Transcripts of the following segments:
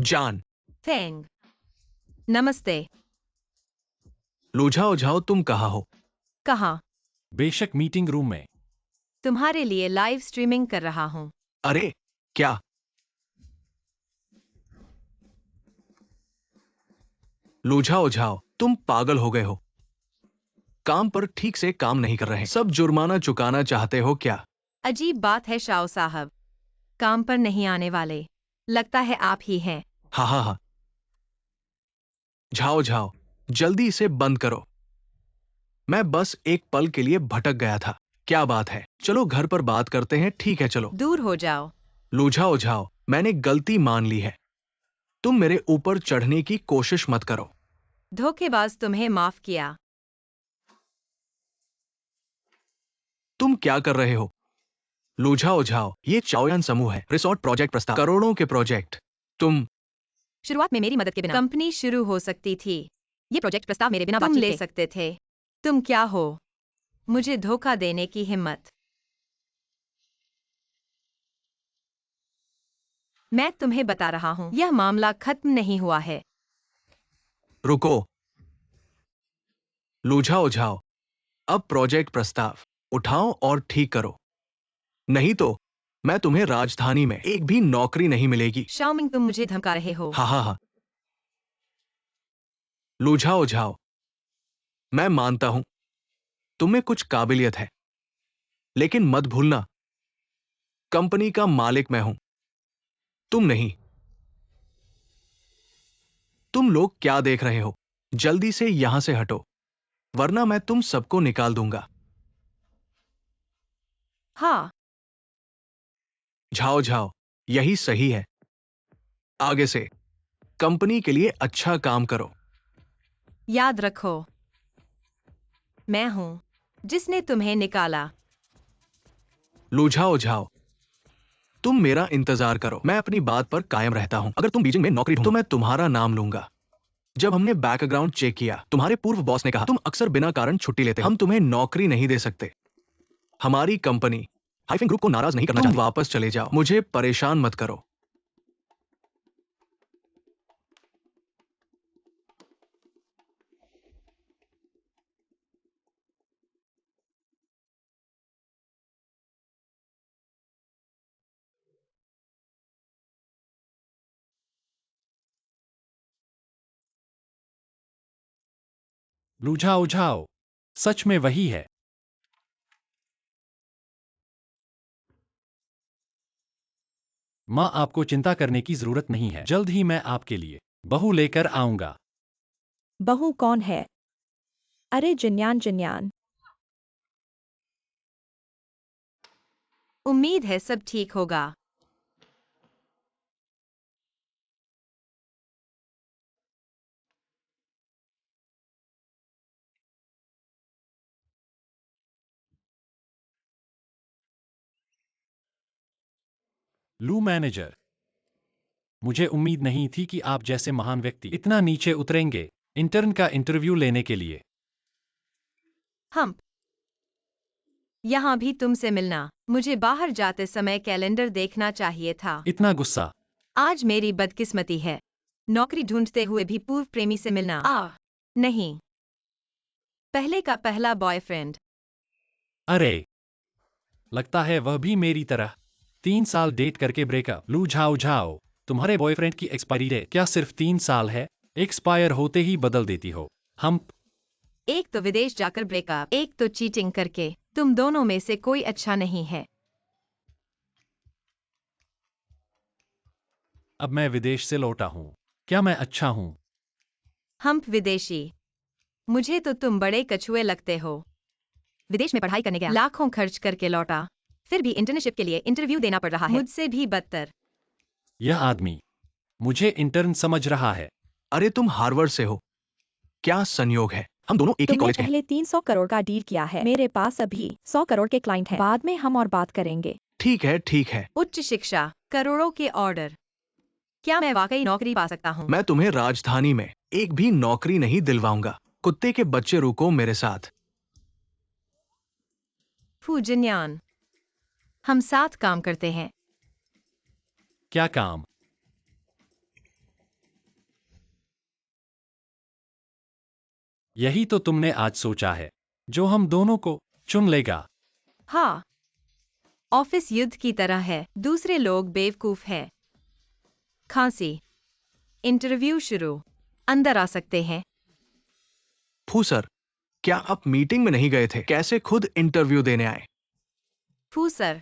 जान। फेंग। नमस्ते। लूझाओ झाओ, तुम कहाँ हो? कहाँ? बेशक मीटिंग रूम में। तुम्हारे लिए लाइव स्ट्रीमिंग कर रहा हूँ। अरे क्या? लूझाओ झाओ, तुम पागल हो गए हो? काम पर ठीक से काम नहीं कर रहे, सब जुर्माना चुकाना चाहते हो क्या? अजीब बात है शाओ साहब, काम पर नहीं आने वाले लगता है आप ही हैं। हा हा हा। झाओ झाओ, जल्दी इसे बंद करो। मैं बस एक पल के लिए भटक गया था। क्या बात है? चलो घर पर बात करते हैं, ठीक है चलो। दूर हो जाओ। लूझाओ झाओ, मैंने गलती मान ली है। तुम मेरे ऊपर चढ़ने की कोशिश मत करो। धोखेबाज, तुम्हें माफ किया। तुम क्या कर रहे हो? लूझाओ झाओ, ये चाओयान समूह है, रिसोर्ट प्रोजेक्ट प्रस्ताव, करोड़ों के प्रोजेक्ट। तुम शुरुआत में मेरी मदद के बिना कंपनी शुरू हो सकती थी। ये प्रोजेक्ट प्रस्ताव मेरे बिना तुम ले सकते थे। तुम क्या हो? मुझे धोखा देने की हिम्मत? मैं तुम्हें बता रहा हूँ, यह मामला खत्म नहीं हुआ है। रुको। लूझाओ झाओ, अब प्रोजेक्ट प्रस्ताव उठाओ और ठीक करो, नहीं तो मैं तुम्हें राजधानी में एक भी नौकरी नहीं मिलेगी। शाओमिंग, तुम मुझे धमका रहे हो? हा हा हा। लूझाओ झाओ, मैं मानता हूं तुम्हें कुछ काबिलियत है, लेकिन मत भूलना कंपनी का मालिक मैं हूं, तुम नहीं। तुम लोग क्या देख रहे हो? जल्दी से यहां से हटो, वरना मैं तुम सबको निकाल दूंगा। हाँ। झाओ झाओ, यही सही है। आगे से कंपनी के लिए अच्छा काम करो। याद रखो, मैं हूँ जिसने तुम्हें निकाला। लूझाओ झाओ, तुम मेरा इंतजार करो, मैं अपनी बात पर कायम रहता हूं। अगर तुम बीजिंग में नौकरी ढूंढो तो मैं तुम्हारा नाम लूंगा। जब हमने बैकग्राउंड चेक किया, तुम्हारे पूर्व बॉस ने कहा तुम अक्सर बिना कारण छुट्टी लेते हो, हम तुम्हें नौकरी नहीं दे सकते। हमारी कंपनी हाइफिंग ग्रुप को नाराज नहीं करना चाहती। तुम वापस चले जाओ, मुझे परेशान मत करो। लूझाओ झाओ, सच में वही है। माँ, आपको चिंता करने की जरूरत नहीं है, जल्द ही मैं आपके लिए बहू लेकर आऊंगा। बहू कौन है? अरे जिन्यान जिन्यान। उम्मीद है सब ठीक होगा। लू मैनेजर, मुझे उम्मीद नहीं थी कि आप जैसे महान व्यक्ति इतना नीचे उतरेंगे इंटर्न का इंटरव्यू लेने के लिए। हम यहाँ भी तुमसे मिलना। मुझे बाहर जाते समय कैलेंडर देखना चाहिए था। इतना गुस्सा? आज मेरी बदकिस्मती है, नौकरी ढूंढते हुए भी पूर्व प्रेमी से मिलना। नहीं, पहले का पहला बॉयफ्रेंड। अरे, लगता है वह भी मेरी तरह 3 साल डेट करके ब्रेकअप। लू झाओ झाओ, तुम्हारे बॉयफ्रेंड की एक्सपायरी डेट क्या सिर्फ 3 साल है? एक्सपायर होते ही बदल देती हो। हम एक तो विदेश जाकर ब्रेकअप, एक तो चीटिंग करके। तुम दोनों में से कोई अच्छा नहीं है। अब मैं विदेश से लौटा हूँ, क्या मैं अच्छा हूँ? हम विदेशी। मुझे तो तुम बड़े कछुए लगते हो। विदेश में पढ़ाई करने गया, लाखों खर्च करके लौटा, फिर भी इंटर्नशिप के लिए इंटरव्यू देना पड़ रहा है। मुझसे भी बदतर। यह आदमी मुझे इंटर्न समझ रहा है। अरे तुम हार्वर्ड से हो, क्या संयोग है, हम दोनों एक ही तुमने कॉलेज के हैं। पहले 300 करोड़ का डील किया है। मेरे पास अभी 100 करोड़ के क्लाइंट हैं। बाद में हम और बात करेंगे। ठीक है ठीक है, उच्च शिक्षा, करोड़ों के ऑर्डर। क्या मैं वाकई नौकरी पा सकता हूँ? मैं तुम्हें राजधानी में एक भी नौकरी नहीं दिलवाऊंगा। कुत्ते के बच्चे, रुको मेरे साथ। फूजिन्यान, हम साथ काम करते हैं। क्या काम? यही तो तुमने आज सोचा है, जो हम दोनों को चुन लेगा। हाँ, ऑफिस युद्ध की तरह है, दूसरे लोग बेवकूफ है। खांसी। इंटरव्यू शुरू। अंदर आ सकते हैं। फू सर, क्या आप मीटिंग में नहीं गए थे? कैसे खुद इंटरव्यू देने आए? फू सर।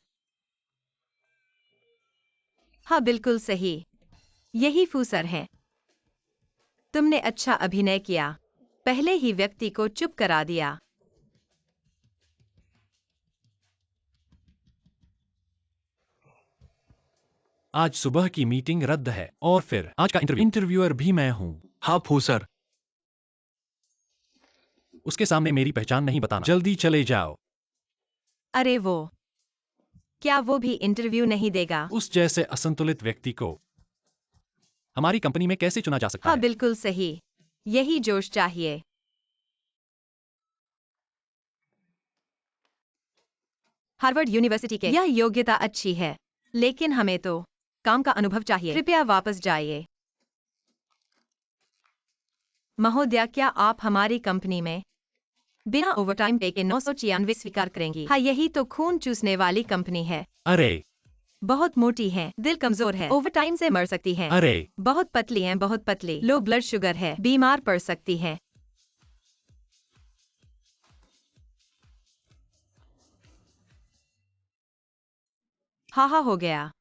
हाँ, बिल्कुल सही। यही फू सर है। तुमने अच्छा अभिनय किया। पहले ही व्यक्ति को चुप करा दिया। आज सुबह की मीटिंग रद्द है और फिर आज का इंटरव्यूअर भी मैं हूँ। हाँ फू सर। उसके सामने मेरी पहचान नहीं बताना। जल्दी चले जाओ। अरे वो, क्या वो भी इंटरव्यू नहीं देगा? उस जैसे असंतुलित व्यक्ति को हमारी कंपनी में कैसे चुना जा सकता हाँ, है? बिल्कुल सही। यही जोश चाहिए। हार्वर्ड यूनिवर्सिटी के यह योग्यता अच्छी है, लेकिन हमें तो काम का अनुभव चाहिए। कृपया वापस जाइए। महोदया, क्या आप हमारी कंपनी में बिना ओवरटाइम पे के 996 स्वीकार करेंगी? हाँ, यही तो खून चूसने वाली कंपनी है। अरे बहुत मोटी है, दिल कमजोर है, ओवरटाइम से मर सकती है। अरे बहुत पतली हैं, बहुत पतली, लो ब्लड शुगर है, बीमार पड़ सकती है। हाँ, हो गया।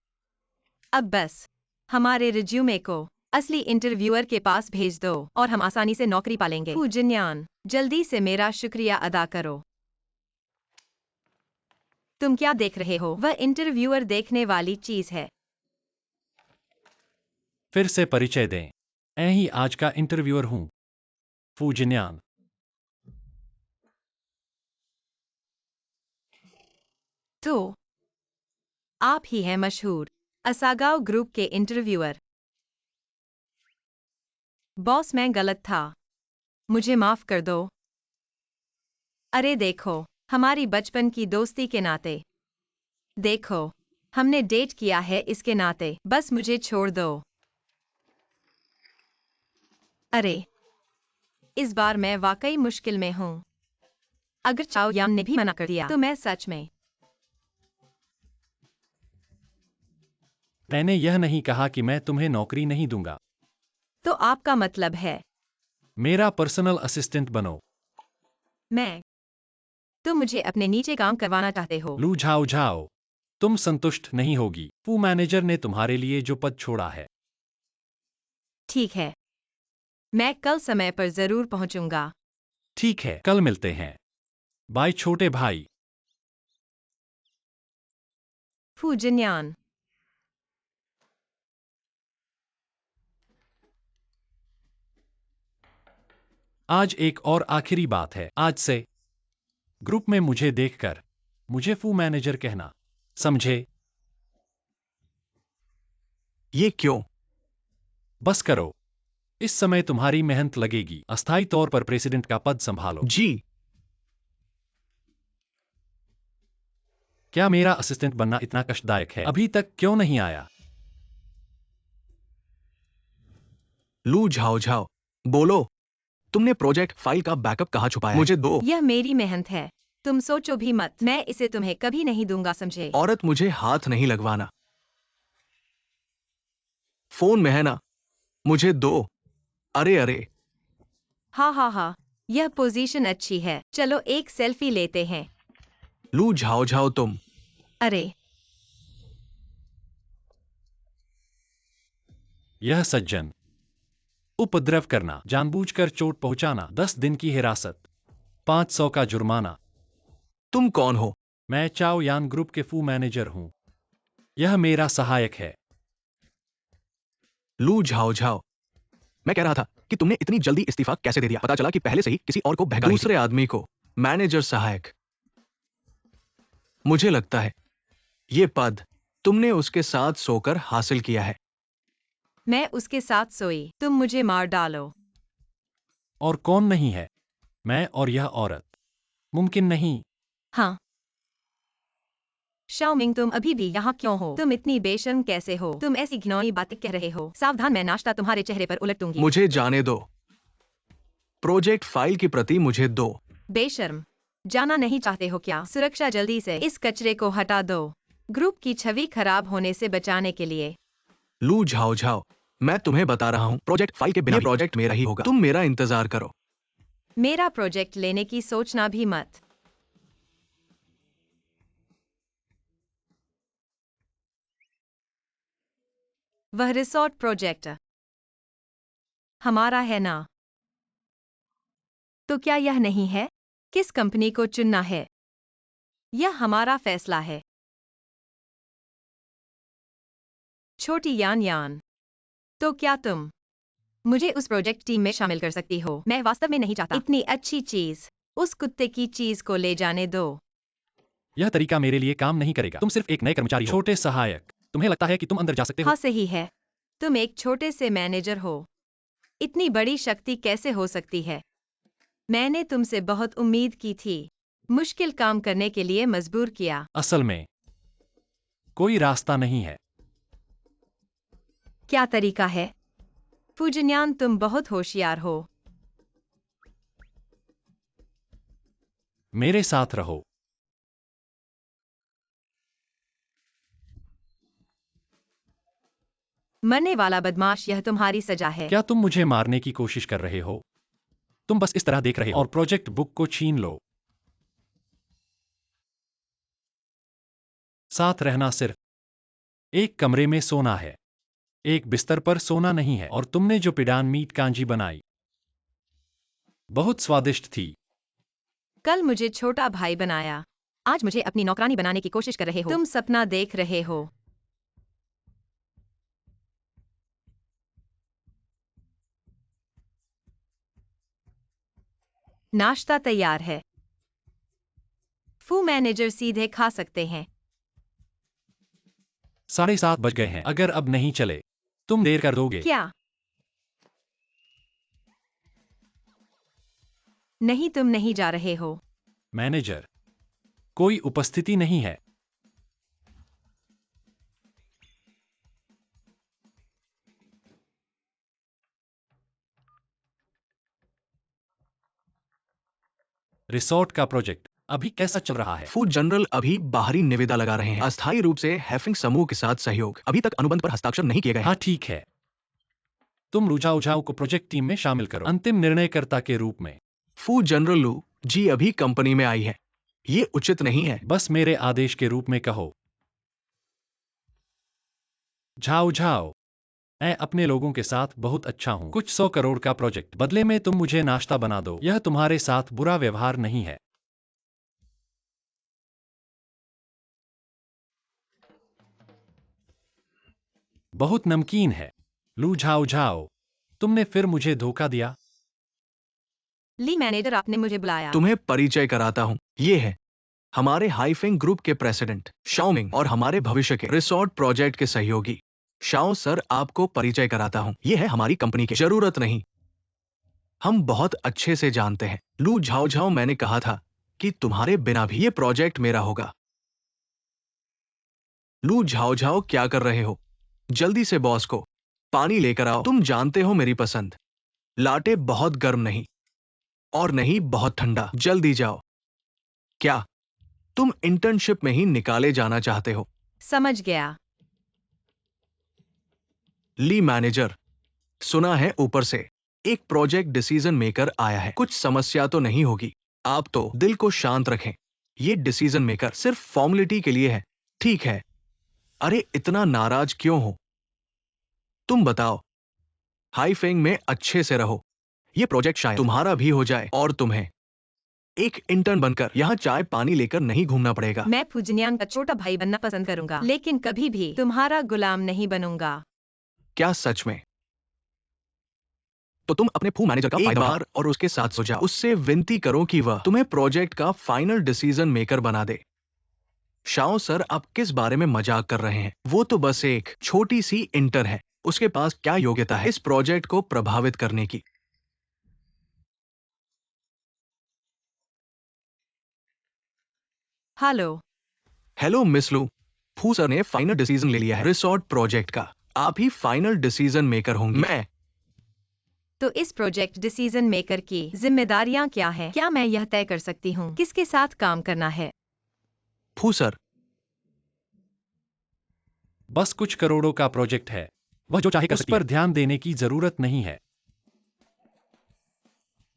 अब बस हमारे रिज्यूमे को असली इंटरव्यूअर के पास भेज दो और हम आसानी से नौकरी पालेंगे। जिन्यान, जल्दी से मेरा शुक्रिया अदा करो। तुम क्या देख रहे हो? वह इंटरव्यूअर देखने वाली चीज है। फिर से परिचय दें। मैं ही आज का इंटरव्यूअर हूँ, फू जिन्यान। तो आप ही हैं मशहूर असागाओ ग्रुप के इंटरव्यूअर। बॉस, मैं गलत था। मुझे माफ कर दो। अरे देखो, हमारी बचपन की दोस्ती के नाते। देखो, हमने डेट किया है इसके नाते। बस मुझे छोड़ दो। अरे, इस बार मैं वाकई मुश्किल में हूँ। अगर चाओ यान ने भी मना कर दिया तो मैं सच में। मैंने यह नहीं कहा कि मैं तुम्हें नौकरी नहीं दूंगा। तो आपका मतलब है मेरा पर्सनल असिस्टेंट बनो। मैं। तुम मुझे अपने नीचे काम करवाना चाहते हो? लू झाओ झाओ, तुम संतुष्ट नहीं होगी। फू मैनेजर ने तुम्हारे लिए जो पद छोड़ा है। ठीक है, मैं कल समय पर जरूर पहुंचूंगा। ठीक है, कल मिलते हैं। बाय छोटे भाई। फू जिन्यान। आज एक और आखिरी बात है। आज से ग्रुप में मुझे देखकर मुझे फू मैनेजर कहना, समझे? ये क्यों? बस करो। इस समय तुम्हारी मेहनत लगेगी। अस्थायी तौर पर प्रेसिडेंट का पद संभालो। जी। क्या मेरा असिस्टेंट बनना इतना कष्टदायक है? अभी तक क्यों नहीं आया? लू झाओ झाओ, बोलो। तुमने प्रोजेक्ट फाइल का बैकअप कहाँ छुपाया है? मुझे दो। यह मेरी मेहनत है, तुम सोचो भी मत। मैं इसे तुम्हें कभी नहीं दूंगा, समझे? औरत, मुझे हाथ नहीं लगवाना। फोन में है ना? मुझे दो। अरे अरे। हाँ, यह पोजीशन अच्छी है। चलो एक सेल्फी लेते हैं। लू झाओ झाओ, तुम। अरे, यह सज्जन उपद्रव करना, जानबूझकर चोट पहुंचाना, 10 दिन की हिरासत, 500 का जुर्माना। तुम कौन हो? मैं चाओ यान ग्रुप के फू मैनेजर हूं। यह मेरा सहायक है। लू झाओ झाओ, मैं कह रहा था कि तुमने इतनी जल्दी इस्तीफा कैसे दे दिया? पता चला कि पहले से ही किसी और को बहका रही थी। दूसरे आदमी को मैनेजर सहायक। मुझे लगता है ये पद तुमने उसके साथ सोकर हासिल किया है। मैं उसके साथ सोई, तुम मुझे मार डालो। और कौन नहीं है? मैं और यह औरत। मुमकिन नहीं। हाँ। शाओमिंग, तुम अभी भी यहाँ क्यों हो? तुम इतनी बेशर्म कैसे हो? तुम ऐसी घिनौनी बातें कह रहे हो। सावधान, मैं नाश्ता तुम्हारे चेहरे पर उलट दूंगी। मुझे जाने दो। प्रोजेक्ट फाइल की प्रति मुझे दो। बेशर्म, जाना नहीं चाहते हो क्या? सुरक्षा, जल्दी से इस कचरे को हटा दो, ग्रुप की छवि खराब होने से बचाने के लिए। लू झाओ झाओ, मैं तुम्हें बता रहा हूँ, प्रोजेक्ट फाइल के बिना ये प्रोजेक्ट मेरा ही होगा। तुम मेरा इंतजार करो। मेरा प्रोजेक्ट लेने की सोचना भी मत। वह रिसोर्ट प्रोजेक्ट हमारा है ना? तो क्या यह नहीं है? किस कंपनी को चुनना है, यह हमारा फैसला है। छोटी यान यान, तो क्या तुम मुझे उस प्रोजेक्ट टीम में शामिल कर सकती हो? मैं वास्तव में नहीं चाहता। इतनी अच्छी चीज, उस कुत्ते की चीज को ले जाने दो। यह तरीका मेरे लिए काम नहीं करेगा। तुम सिर्फ एक नए कर्मचारी हो। छोटे सहायक, तुम्हें लगता है कि तुम अंदर जा सकते हो? हाँ सही है, तुम एक छोटे से मैनेजर हो। इतनी बड़ी शक्ति कैसे हो सकती है? मैंने तुमसे बहुत उम्मीद की थी। मुश्किल काम करने के लिए मजबूर किया। असल में कोई रास्ता नहीं है। क्या तरीका है? पूजन्यान, तुम बहुत होशियार हो। मेरे साथ रहो। मरने वाला बदमाश, यह तुम्हारी सजा है। क्या तुम मुझे मारने की कोशिश कर रहे हो? तुम बस इस तरह देख रहे हो और प्रोजेक्ट बुक को छीन लो। साथ रहना सिर्फ एक कमरे में सोना है, एक बिस्तर पर सोना नहीं है। और तुमने जो पिडान मीट कांजी बनाई, बहुत स्वादिष्ट थी। कल मुझे छोटा भाई बनाया, आज मुझे अपनी नौकरानी बनाने की कोशिश कर रहे हो। तुम सपना देख रहे हो। नाश्ता तैयार है। फू मैनेजर सीधे खा सकते हैं। 7:30 बज गए हैं। अगर अब नहीं चले, तुम देर कर दोगे। क्या? नहीं, तुम नहीं जा रहे हो। मैनेजर, कोई उपस्थिति नहीं है। रिसोर्ट का प्रोजेक्ट अभी कैसा चल रहा है? फूड जनरल अभी बाहरी निविदा लगा रहे हैं। अस्थायी रूप से हैफिंग समूह के साथ सहयोग। अभी तक अनुबंध पर हस्ताक्षर नहीं किए गए हैं। हाँ ठीक है, तुम रुझाओ झाओ को प्रोजेक्ट टीम में शामिल करो, अंतिम निर्णयकर्ता के रूप में। फूड जनरल लू जी अभी कंपनी में आई है, ये उचित नहीं है। बस मेरे आदेश के रूप में कहो। झाओ झाओ, मैं अपने लोगों के साथ बहुत अच्छा हूं। कुछ 100 करोड़ का प्रोजेक्ट, बदले में तुम मुझे नाश्ता बना दो। यह तुम्हारे साथ बुरा व्यवहार नहीं है। बहुत नमकीन है। लू झाओ झाओ, तुमने फिर मुझे धोखा दिया। ली मैनेजर, आपने मुझे बुलाया। तुम्हें परिचय कराता हूँ, ये है हमारे हाइफिंग ग्रुप के प्रेसिडेंट शाओमिंग और हमारे भविष्य के रिसोर्ट प्रोजेक्ट के सहयोगी। शाओ सर, आपको परिचय कराता हूँ, ये है हमारी कंपनी की। जरूरत नहीं, हम बहुत अच्छे से जानते हैं। लू झाओ झाओ, मैंने कहा था कि तुम्हारे बिना भी ये प्रोजेक्ट मेरा होगा। लू झाओ झाओ, क्या कर रहे हो? जल्दी से बॉस को पानी लेकर आओ। तुम जानते हो मेरी पसंद, लाटे बहुत गर्म नहीं और नहीं बहुत ठंडा। जल्दी जाओ। क्या तुम इंटर्नशिप में ही निकाले जाना चाहते हो? समझ गया। ली मैनेजर, सुना है ऊपर से एक प्रोजेक्ट डिसीजन मेकर आया है। कुछ समस्या तो नहीं होगी? आप तो दिल को शांत रखें, ये डिसीजन मेकर सिर्फ फॉर्मेलिटी के लिए है, ठीक है? अरे इतना नाराज क्यों हो? तुम बताओ। हाईफेंग में अच्छे से रहो, ये प्रोजेक्ट शायद तुम्हारा भी हो जाए और तुम्हें एक इंटर्न बनकर यहाँ चाय पानी लेकर नहीं घूमना पड़ेगा। मैं फुजनियान का छोटा भाई बनना पसंद करूंगा, लेकिन कभी भी तुम्हारा गुलाम नहीं बनूंगा। क्या सच में? तो तुम अपने फू मैनेजर का फायदा बाहर और उसके साथ सो जाओ। उससे विनती करो कि वह तुम्हें प्रोजेक्ट का फाइनल डिसीजन मेकर बना दे। शाओ सर, आप किस बारे में मजाक कर रहे हैं? वो तो बस एक छोटी सी इंटर्न है, उसके पास क्या योग्यता है इस प्रोजेक्ट को प्रभावित करने की? हेलो। हेलो मिस लू, फू सर ने फाइनल डिसीजन ले लिया है रिसोर्ट प्रोजेक्ट का। आप ही फाइनल डिसीजन मेकर होंगी। मैं तो इस प्रोजेक्ट डिसीजन मेकर की जिम्मेदारियां क्या हैं? क्या मैं यह तय कर सकती हूँ किसके साथ काम करना है? फू सर, बस कुछ करोड़ों का प्रोजेक्ट है, वह जो चाहे कर उस सकती पर है। ध्यान देने की जरूरत नहीं है।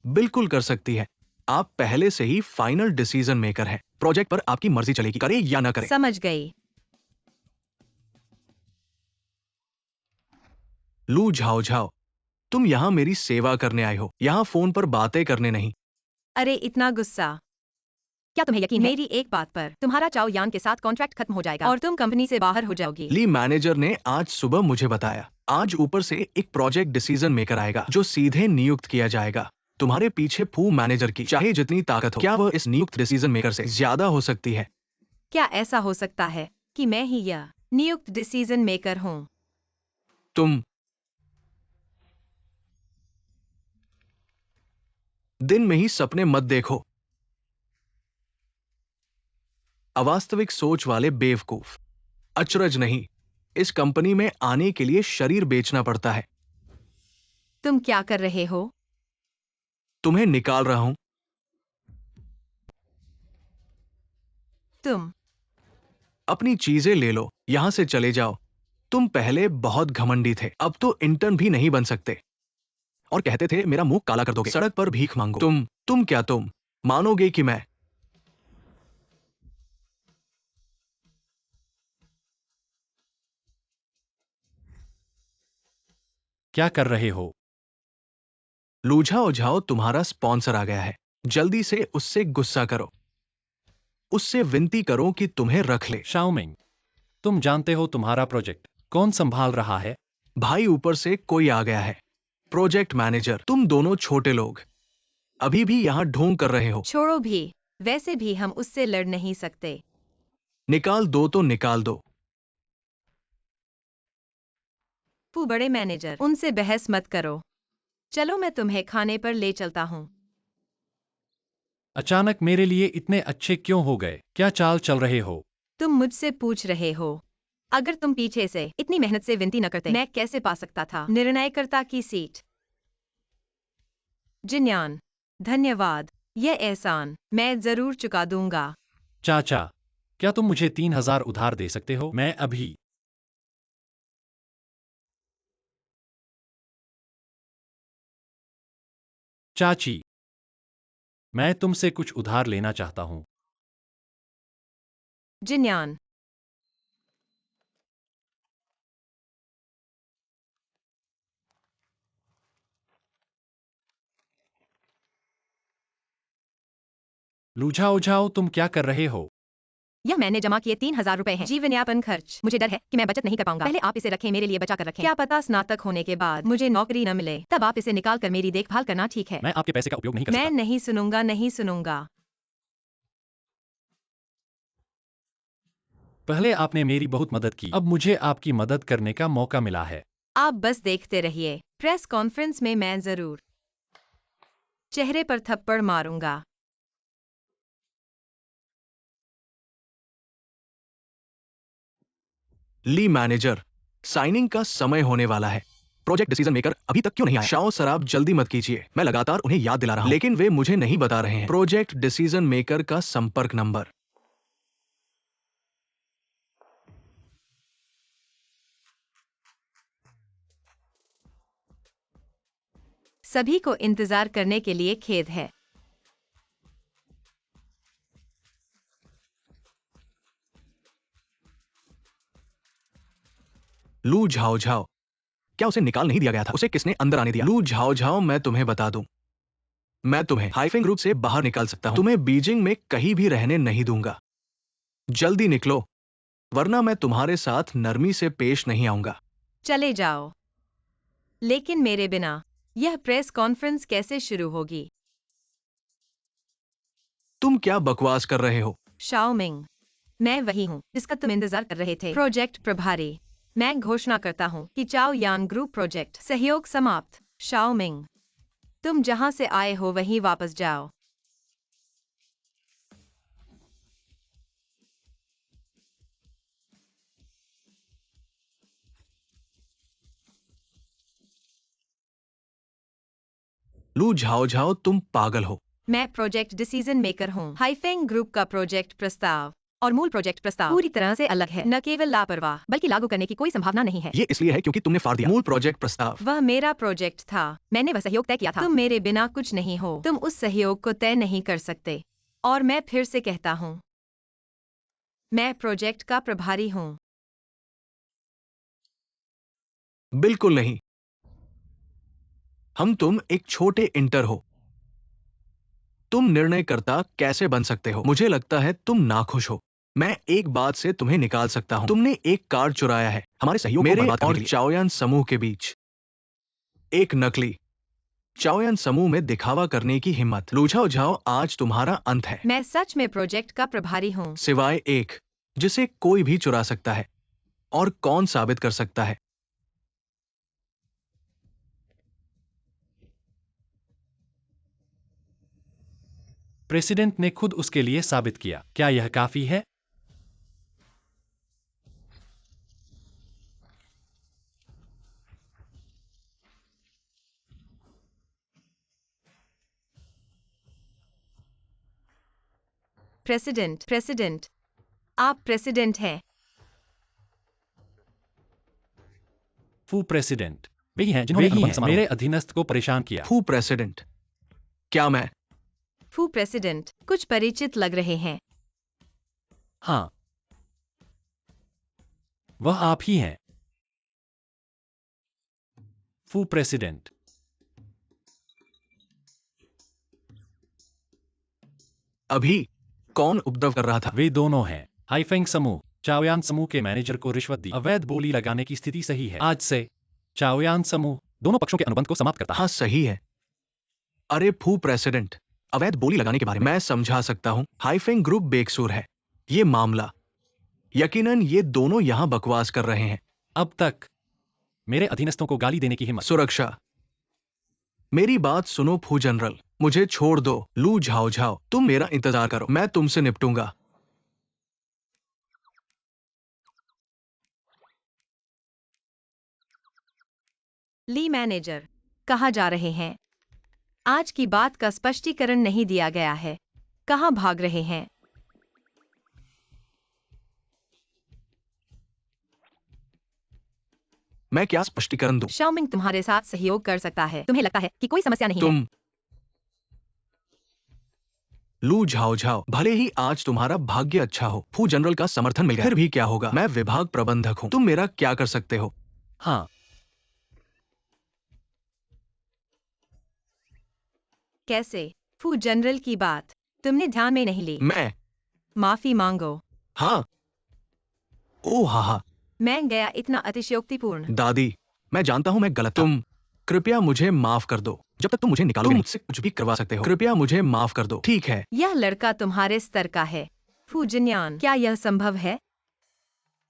बिल्कुल कर सकती है। आप पहले से ही फाइनल डिसीजन मेकर हैं। प्रोजेक्ट पर आपकी मर्जी चलेगी, करे या ना करे। समझ गई। लू झाओ झाओ, तुम यहाँ मेरी सेवा करने आए हो, यहाँ फोन पर बातें करने नहीं। अरे इतना गुस्सा! क्या तुम्हें यकीन है? मेरी एक बात पर, तुम्हारा चाओ यान के साथ कॉन्ट्रैक्ट खत्म हो जाएगा और तुम कंपनी से बाहर हो जाओगी। ली मैनेजर ने आज सुबह मुझे बताया, आज ऊपर से एक प्रोजेक्ट डिसीजन मेकर आएगा जो सीधे नियुक्त किया जाएगा। तुम्हारे पीछे फू मैनेजर की चाहे जितनी ताकत हो, क्या वह इस नियुक्त डिसीजन मेकर से ज्यादा हो सकती है? क्या ऐसा हो सकता है कि मैं ही यह नियुक्त डिसीजन मेकर हूँ? तुम दिन में ही सपने मत देखो। अवास्तविक सोच वाले बेवकूफ। अचरज नहीं, इस कंपनी में आने के लिए शरीर बेचना पड़ता है। तुम क्या कर रहे हो? तुम्हें निकाल रहा हूं। तुम अपनी चीजें ले लो, यहां से चले जाओ। तुम पहले बहुत घमंडी थे, अब तो इंटर्न भी नहीं बन सकते और कहते थे मेरा मुंह काला कर दोगे, सड़क पर भीख मांगो। तुम मानोगे कि मैं क्या कर रहे हो? लूझा ओझाओ तुम्हारा स्पॉन्सर आ गया है, जल्दी से उससे गुस्सा करो, उससे विनती करो कि तुम्हें रख ले। शाओमिंग, तुम जानते हो तुम्हारा प्रोजेक्ट कौन संभाल रहा है? भाई ऊपर से कोई आ गया है, प्रोजेक्ट मैनेजर। तुम दोनों छोटे लोग अभी भी यहां ढोंग कर रहे हो। छोड़ो भी, वैसे भी हम उससे लड़ नहीं सकते। निकाल दो तो निकाल दो। तू बड़े मैनेजर, उनसे बहस मत करो। चलो मैं तुम्हें खाने पर ले चलता हूँ। अचानक मेरे लिए इतने अच्छे क्यों हो गए? क्या चाल चल रहे हो? तुम मुझसे पूछ रहे हो? अगर तुम पीछे से इतनी मेहनत से विनती न करते, मैं कैसे पा सकता था निर्णयकर्ता की सीट? जिन्यान, धन्यवाद। यह एहसान मैं जरूर चुका दूंगा। चाचा, क्या तुम मुझे 3,000 उधार दे सकते हो? मैं अभी। चाची, मैं तुमसे कुछ उधार लेना चाहता हूँ। जिन्यान, लूझा उझाओ, तुम क्या कर रहे हो? यह मैंने जमा किए 3,000 रुपए हैं। जीवन यापन खर्च। मुझे डर है कि मैं बचत नहीं कर पाऊंगा। पहले आप इसे रखें, मेरे लिए बचा कर रखें। क्या पता स्नातक होने के बाद मुझे नौकरी न मिले, तब आप इसे निकाल कर मेरी देखभाल करना ठीक है? मैं आपके पैसे का उपयोग नहीं कर मैं सकता। नहीं सुनूंगा, नहीं सुनूंगा। पहले आपने मेरी बहुत मदद की, अब मुझे आपकी मदद करने का मौका मिला है। आप बस देखते रहिए। प्रेस कॉन्फ्रेंस में मैं जरूर चेहरे पर थप्पड़ मारूंगा। ली मैनेजर, साइनिंग का समय होने वाला है। प्रोजेक्ट डिसीजन मेकर अभी तक क्यों नहीं आया? शाओ सर, आप जल्दी मत कीजिए, मैं लगातार उन्हें याद दिला रहा हूं, लेकिन वे मुझे नहीं बता रहे हैं प्रोजेक्ट डिसीजन मेकर का संपर्क नंबर। सभी को इंतजार करने के लिए खेद है। लू झाओ झाओ, क्या उसे निकाल नहीं दिया गया था? उसे किसने अंदर आने दिया? लू झाओ झाओ, मैं तुम्हें बता दूं, मैं तुम्हें हाइफिंग ग्रुप से बाहर निकाल सकता हूं। तुम्हें बीजिंग में कहीं भी रहने नहीं दूंगा। जल्दी निकलो, वरना मैं तुम्हारे साथ नरमी से पेश नहीं आऊंगा। चले जाओ। लेकिन मेरे बिना यह प्रेस कॉन्फ्रेंस कैसे शुरू होगी? तुम क्या बकवास कर रहे हो? शाओमिंग, मैं वही हूँ जिसका तुम इंतजार कर रहे थे। प्रोजेक्ट प्रभारी, मैं घोषणा करता हूँ कि चाओ यान ग्रुप प्रोजेक्ट सहयोग समाप्त। शाओमिंग, तुम जहाँ से आए हो वहीं वापस जाओ। लू झाओ झाओ, तुम पागल हो। मैं प्रोजेक्ट डिसीजन मेकर हूँ। हाइफेंग ग्रुप का प्रोजेक्ट प्रस्ताव और मूल प्रोजेक्ट प्रस्ताव पूरी तरह से अलग है। न केवल लापरवाह, बल्कि लागू करने की कोई संभावना नहीं है। ये इसलिए है क्योंकि तुमने फाड़ दिया मूल प्रोजेक्ट प्रस्ताव। वह मेरा प्रोजेक्ट था। मैंने वह सहयोग तय किया था। तुम मेरे बिना कुछ नहीं हो। तुम उस सहयोग को तय नहीं कर सकते। और मैं फिर से कहता हूँ, मैं प्रोजेक्ट का प्रभारी हूँ। बिल्कुल नहीं। तुम एक छोटे इंटर हो। तुम निर्णयकर्ता कैसे बन सकते हो? मुझे लगता है तुम नाखुश हो। मैं एक बात से तुम्हें निकाल सकता हूं। तुमने एक कार्ड चुराया है हमारे सहयोग मेरे और चाओयान समूह के बीच। एक नकली चाओयान समूह में दिखावा करने की हिम्मत। लू झाओ झाओ, आज तुम्हारा अंत है। मैं सच में प्रोजेक्ट का प्रभारी हूँ। सिवाय एक जिसे कोई भी चुरा सकता है। और कौन साबित कर सकता है? प्रेसिडेंट ने खुद उसके लिए साबित किया। क्या यह काफी है? प्रेसिडेंट, आप प्रेसिडेंट हैं। फू प्रेसिडेंट वही हैं जिन्होंने अनुबंध समारोह मेरे अधीनस्थ को परेशान किया। फू प्रेसिडेंट, क्या मैं? फू प्रेसिडेंट, कुछ परिचित लग रहे हैं। हाँ, वह आप ही हैं। फू प्रेसिडेंट, अभी कौन उपद्रव कर रहा था? वे दोनों हैं। हाइफेंग समूह चाओयान समूह के मैनेजर को रिश्वत दी। अवैध बोली लगाने की स्थिति सही है। आज से चाओयान समूह दोनों पक्षों के अनुबंध को समाप्त करता है। हाँ, सही है। अरे फू प्रेसिडेंट, अवैध बोली लगाने के बारे में मैं समझा सकता हूं। हाइफेंग ग्रुप बेकसूर है। ये मामला, यकीनन ये दोनों यहां बकवास कर रहे हैं। अब तक मेरे अधीनस्थों को गाली देने की हिम्मत। सुरक्षा, मेरी बात सुनो फू जनरल, मुझे छोड़ दो। लू झाओ झाओ, तुम मेरा इंतजार करो, मैं तुमसे निपटूंगा। ली मैनेजर, कहाँ जा रहे हैं? आज की बात का स्पष्टीकरण नहीं दिया गया है। कहाँ भाग रहे हैं? मैं क्या स्पष्टीकरण दूं? शाओमिंग तुम्हारे साथ सहयोग कर सकता है। तुम्हें लगता है कि कोई समस्या नहीं है? तुम लू झाओ झाओ, भले ही आज तुम्हारा भाग्य अच्छा हो, फू जनरल का समर्थन मिल गया, फिर भी क्या होगा? मैं विभाग प्रबंधक हूं। तुम मेरा क्या कर सकते हो? हाँ, कैसे? फू जनरल की बात तुमने ध्यान में नहीं ली। मैं माफी मांगो। हाँ। ओ हा हा। मैं गया इतना अतिशयोक्तिपूर्ण। दादी, मैं जानता हूं मैं गलत था। तुम कृपया मुझे माफ कर दो। जब तक तुम मुझे निकालोगे, तुम मुझसे कुछ भी करवा सकते हो। कृपया मुझे माफ कर दो, ठीक है? यह लड़का तुम्हारे स्तर का है। फू जिन्यान, क्या यह संभव है?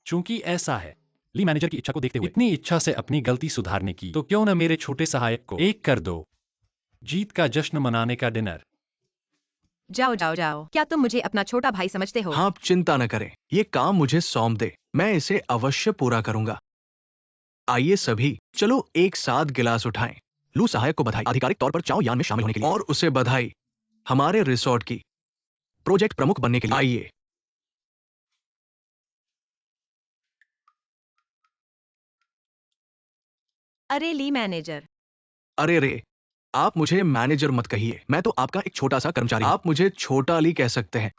चूंकि ऐसा है, ली मैनेजर की इच्छा को देखते हुए इतनी इच्छा से अपनी गलती सुधारने की, तो क्यों न मेरे छोटे सहायक को एक कर दो। जीत का जश्न मनाने का डिनर। जाओ जाओ जाओ। क्या तुम मुझे अपना छोटा भाई समझते हो? हाँ, आप चिंता न करें, ये काम मुझे सौंप दे, मैं इसे अवश्य पूरा करूंगा। आइए सभी, चलो एक साथ गिलास उठाएं। लू सहायक को बधाई, आधिकारिक तौर पर चाओ यान में शामिल होने के लिए, और उसे बधाई हमारे रिसोर्ट की प्रोजेक्ट प्रमुख बनने के लिए। आइए। अरे ली मैनेजर, अरे रे, आप मुझे मैनेजर मत कहिए, मैं तो आपका एक छोटा सा कर्मचारी हूं। आप मुझे छोटा ली कह सकते हैं।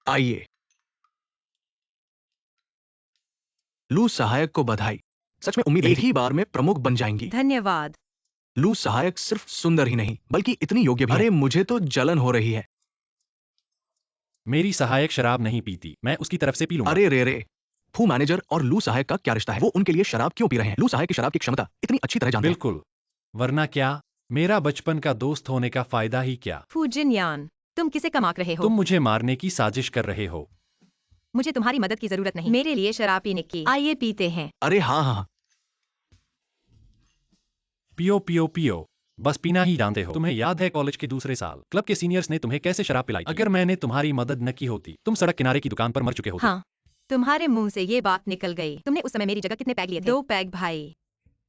आइए। लू सहायक को बधाई। सच में उम्मीद एक ही बार में प्रमुख बन जाएंगी। धन्यवाद। लू सहायक सिर्फ सुंदर ही नहीं, बल्कि इतनी योग्य भी है। अरे मुझे तो जलन हो रही है। मेरी सहायक शराब नहीं पीती, मैं उसकी तरफ से पी लूंगा। अरे रे रे, फू मैनेजर और लू सहायक का क्या रिश्ता है? वो उनके लिए शराब क्यों पी रहे हैं? लू सहायक की शराब की क्षमता इतनी अच्छी तरह जानते हैं। बिल्कुल, वरना क्या? मेरा बचपन का दोस्त होने का फायदा ही क्या? फू जिन्यान, तुम किसे कमाक रहे हो? तुम मुझे मारने की साजिश कर रहे हो। मुझे तुम्हारी मदद की जरूरत नहीं। मेरे लिए शराब पीने की। आइए पीते हैं। अरे हाँ हाँ हाँ। पियो पियो पियो, बस पीना ही जानते हो। तुम्हें याद है कॉलेज के दूसरे साल क्लब के सीनियर्स ने तुम्हें कैसे शराब पिलाई थी? अगर मैंने तुम्हारी मदद न की होती, तुम सड़क किनारे की दुकान पर मर चुके होते। हाँ, तुम्हारे मुंह से ये बात निकल गई। तुमने उस समय मेरी जगह कितने पैग लिए थे? 2 पैग भाई।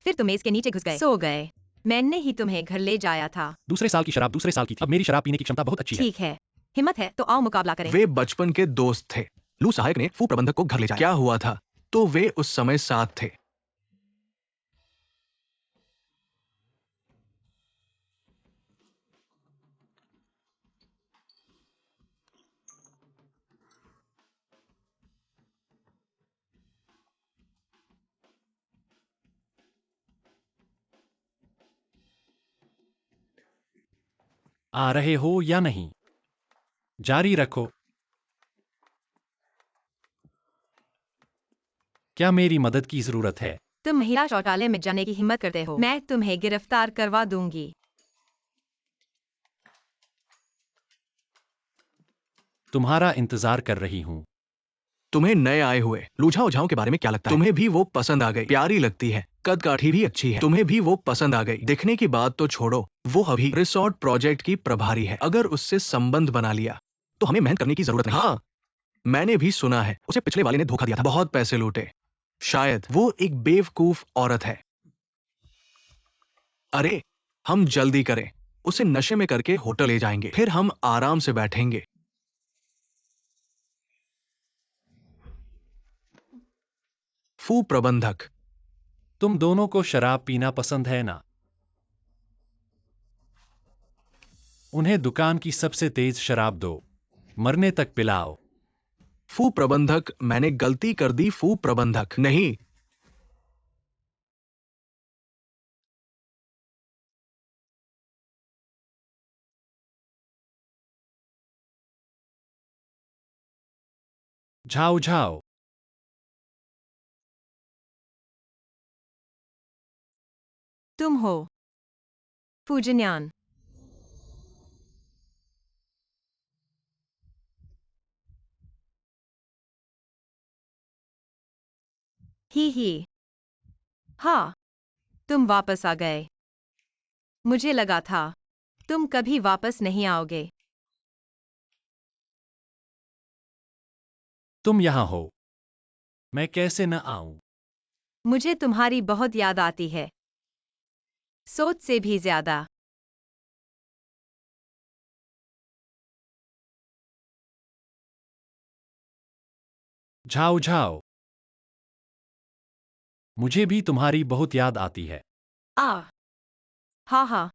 फिर तुम मेज के नीचे घुस गए, सो गए। मैंने ही तुम्हें घर ले जाया था। दूसरे साल की शराब दूसरे साल की थी। अब मेरी शराब पीने की क्षमता बहुत अच्छी है। ठीक है, हिम्मत है तो आओ मुकाबला करें। वे बचपन के दोस्त थे। लू सहायक ने फू प्रबंधक को घर ले जाया। क्या हुआ था? तो वे उस समय साथ थे। आ रहे हो या नहीं? जारी रखो। क्या मेरी मदद की जरूरत है? तुम महिला शौचालय में जाने की हिम्मत करते हो, मैं तुम्हें गिरफ्तार करवा दूंगी। तुम्हारा इंतजार कर रही हूँ। तुम्हें नए आए हुए लूझा ओझाओं के बारे में क्या लगता है? तुम्हें भी वो पसंद आ गई। प्यारी लगती है, कद काठी भी अच्छी है। तुम्हें भी वो पसंद आ गई। दिखने की बात तो छोड़ो, वो अभी रिसोर्ट प्रोजेक्ट की प्रभारी है। अगर उससे संबंध बना लिया तो हमें मेहनत करने की जरूरत नहीं। हाँ, मैंने भी सुना है उसे पिछले वाले ने धोखा दिया था। बहुत पैसे लूटे। शायद वो एक बेवकूफ औरत है। अरे, हम जल्दी करें। उसे नशे में करके होटल ले जाएंगे, फिर हम आराम से बैठेंगे। फू प्रबंधक। तुम दोनों को शराब पीना पसंद है ना? उन्हें दुकान की सबसे तेज शराब दो। मरने तक पिलाओ। फू प्रबंधक, मैंने गलती कर दी। फू प्रबंधक नहीं। Zhao Zhao. तुम हो पूजन्यान। ही। हाँ, तुम वापस आ गए। मुझे लगा था तुम कभी वापस नहीं आओगे। तुम यहां हो। मैं कैसे न आऊं? मुझे तुम्हारी बहुत याद आती है, सोच से भी ज्यादा। Zhao Zhao. मुझे भी तुम्हारी बहुत याद आती है। आ हाँ हाँ।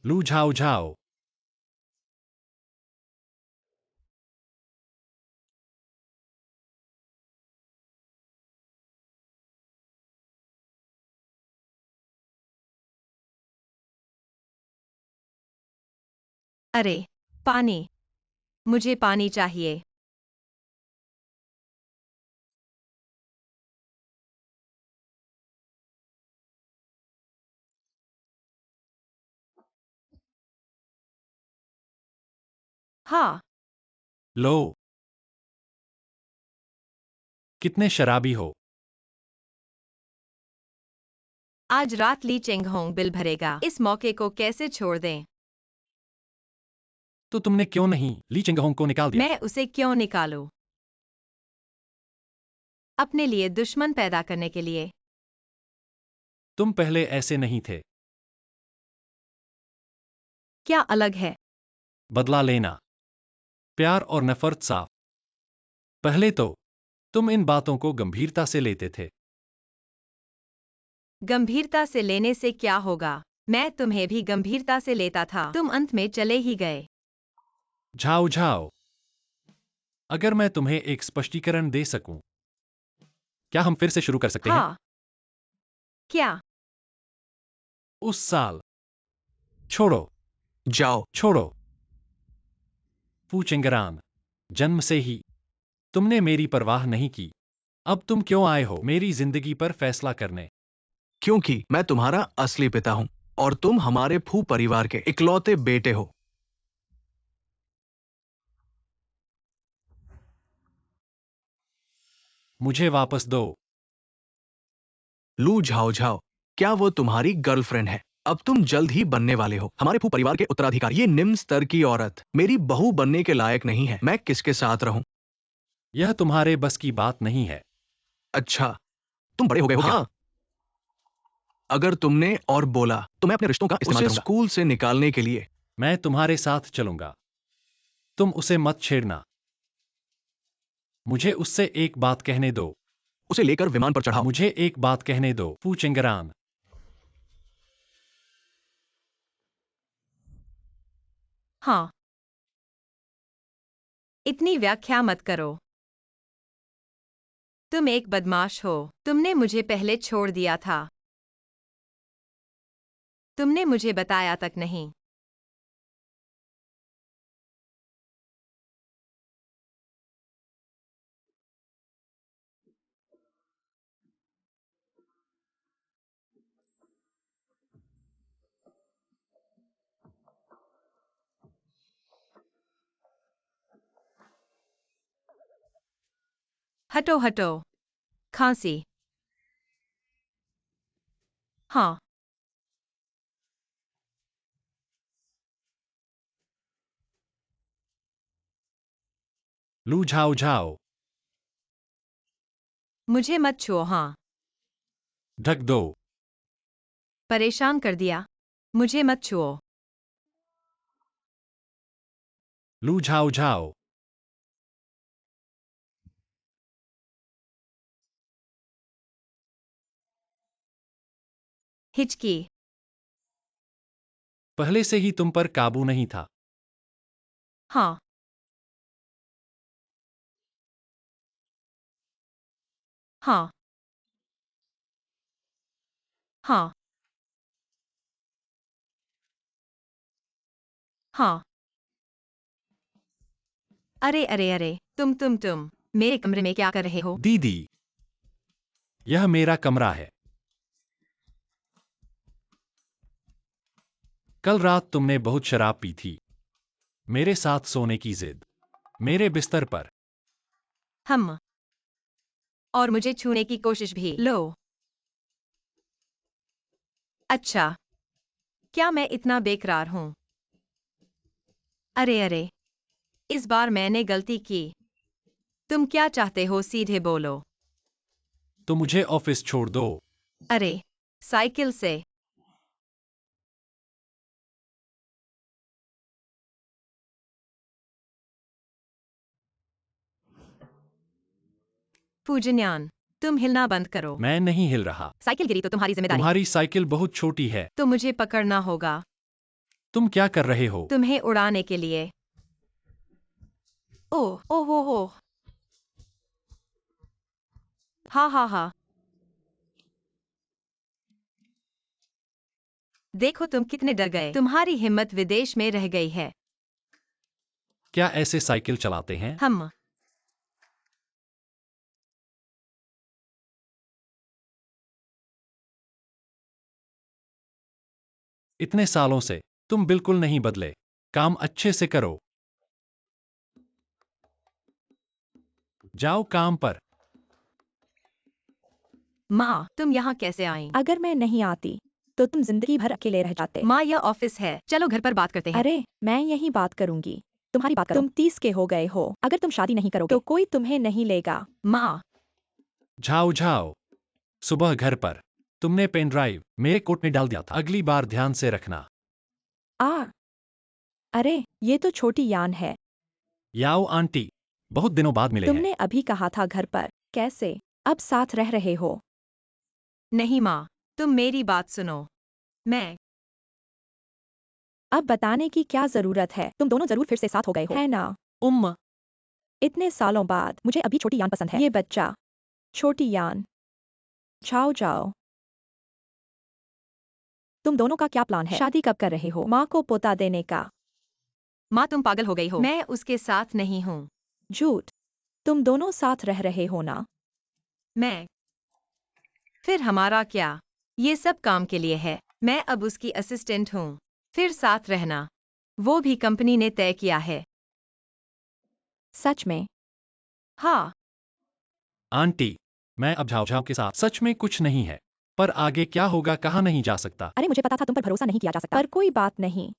लू झाओ झाओ। अरे, पानी, मुझे पानी चाहिए। हाँ, लो। कितने शराबी हो? आज रात ली चेंगहोंग बिल भरेगा। इस मौके को कैसे छोड़ दें? तो तुमने क्यों नहीं ली चिंगहोंग को निकाल दिया? मैं उसे क्यों निकालूं? अपने लिए दुश्मन पैदा करने के लिए। तुम पहले ऐसे नहीं थे। क्या अलग है? बदला लेना, प्यार और नफरत साफ। पहले तो तुम इन बातों को गंभीरता से लेते थे। गंभीरता से लेने से क्या होगा? मैं तुम्हें भी गंभीरता से लेता था, तुम अंत में चले ही गए। Zhao Zhao. अगर मैं तुम्हें एक स्पष्टीकरण दे सकूं, क्या हम फिर से शुरू कर सकते हैं? हाँ। क्या? उस साल। छोड़ो। जाओ। छोड़ो। पूचिंगरान। जन्म से ही तुमने मेरी परवाह नहीं की। अब तुम क्यों आए हो मेरी जिंदगी पर फैसला करने? क्योंकि मैं तुम्हारा असली पिता हूं और तुम हमारे फू परिवार के इकलौते बेटे हो। मुझे वापस दो। लू झाओ झाओ, क्या वो तुम्हारी गर्लफ्रेंड है? अब तुम जल्द ही बनने वाले हो हमारे भू परिवार के उत्तराधिकारी। ये निम्न स्तर की औरत मेरी बहू बनने के लायक नहीं है। मैं किसके साथ रहूं? यह तुम्हारे बस की बात नहीं है। अच्छा, तुम बड़े हो गए हो क्या? अगर तुमने और बोला तो मैं अपने रिश्तों का इस्तेमाल करूंगा। स्कूल से निकालने के लिए। मैं तुम्हारे साथ चलूंगा। तुम उसे मत छेड़ना। मुझे उससे एक बात कहने दो। उसे लेकर विमान पर चढ़ाओ। मुझे एक बात कहने दो, पूचिंगरान। हाँ, इतनी व्याख्या मत करो। तुम एक बदमाश हो। तुमने मुझे पहले छोड़ दिया था। तुमने मुझे बताया तक नहीं। हटो हटो। खांसी। हाँ, लू झाओ झाओ। मुझे मत छुओ। हाँ, ढक दो। परेशान कर दिया। मुझे मत छुओ। लू झाओ झाओ। हिचकी। पहले से ही तुम पर काबू नहीं था। हाँ, हाँ, हाँ, हाँ। अरे अरे अरे, तुम मेरे कमरे में क्या कर रहे हो? दीदी, यह मेरा कमरा है। कल रात तुमने बहुत शराब पी थी। मेरे साथ सोने की जिद। मेरे बिस्तर पर। हम। और मुझे छूने की कोशिश भी। लो। अच्छा, क्या मैं इतना बेकरार हूं? अरे अरे, इस बार मैंने गलती की। तुम क्या चाहते हो, सीधे बोलो। तो मुझे ऑफिस छोड़ दो। अरे, साइकिल से। पूजन्यान, तुम हिलना बंद करो। मैं नहीं हिल रहा। साइकिल गिरी तो तुम्हारी जिम्मेदारी। तुम्हारी साइकिल बहुत छोटी है। तो मुझे पकड़ना होगा। तुम क्या कर रहे हो? तुम्हें उड़ाने के लिए। ओह ओह ओह ओह। हाँ हाँ हाँ। देखो तुम कितने डर गए। तुम्हारी हिम्मत विदेश में रह गई है। क्या ऐसे साइकिल चलाते हैं? हम। इतने सालों से तुम बिल्कुल नहीं बदले। काम अच्छे से करो। जाओ काम पर। माँ, तुम यहाँ कैसे आई? अगर मैं नहीं आती तो तुम जिंदगी भर अकेले रह जाते। माँ, यह ऑफिस है। चलो घर पर बात करते हैं। अरे, मैं यही बात करूंगी। तुम्हारी बात करो। तुम 30 के हो गए हो। अगर तुम शादी नहीं करोगे तो कोई तुम्हें नहीं लेगा। माँ। Zhao Zhao. सुबह घर पर तुमने पेन ड्राइव मेरे कोट में डाल दिया था। अगली बार ध्यान से रखना। आ, अरे, ये तो छोटी यान है। याओ आंटी, बहुत दिनों बाद मिले हैं। तुमने अभी कहा था घर पर। कैसे अब साथ रह रहे हो? नहीं माँ, तुम मेरी बात सुनो। मैं। अब बताने की क्या जरूरत है? तुम दोनों जरूर फिर से साथ हो गए हो, है ना? इतने सालों बाद मुझे अभी छोटी यान पसंद है। ये बच्चा। छोटी यान। जाओ जाओ। तुम दोनों का क्या प्लान है? शादी कब कर रहे हो? माँ को पोता देने का। माँ, तुम पागल हो गई हो। मैं उसके साथ नहीं हूँ। झूठ। तुम दोनों साथ रह रहे हो ना? मैं। फिर हमारा क्या? ये सब काम के लिए है। मैं अब उसकी असिस्टेंट हूँ। फिर साथ रहना, वो भी कंपनी ने तय किया है। सच में? हाँ। आंटी, मैं अब झाओ झाओ के साथ। सच में कुछ नहीं है। पर आगे क्या होगा कहा नहीं जा सकता। अरे मुझे पता था तुम पर भरोसा नहीं किया जा सकता, पर कोई बात नहीं,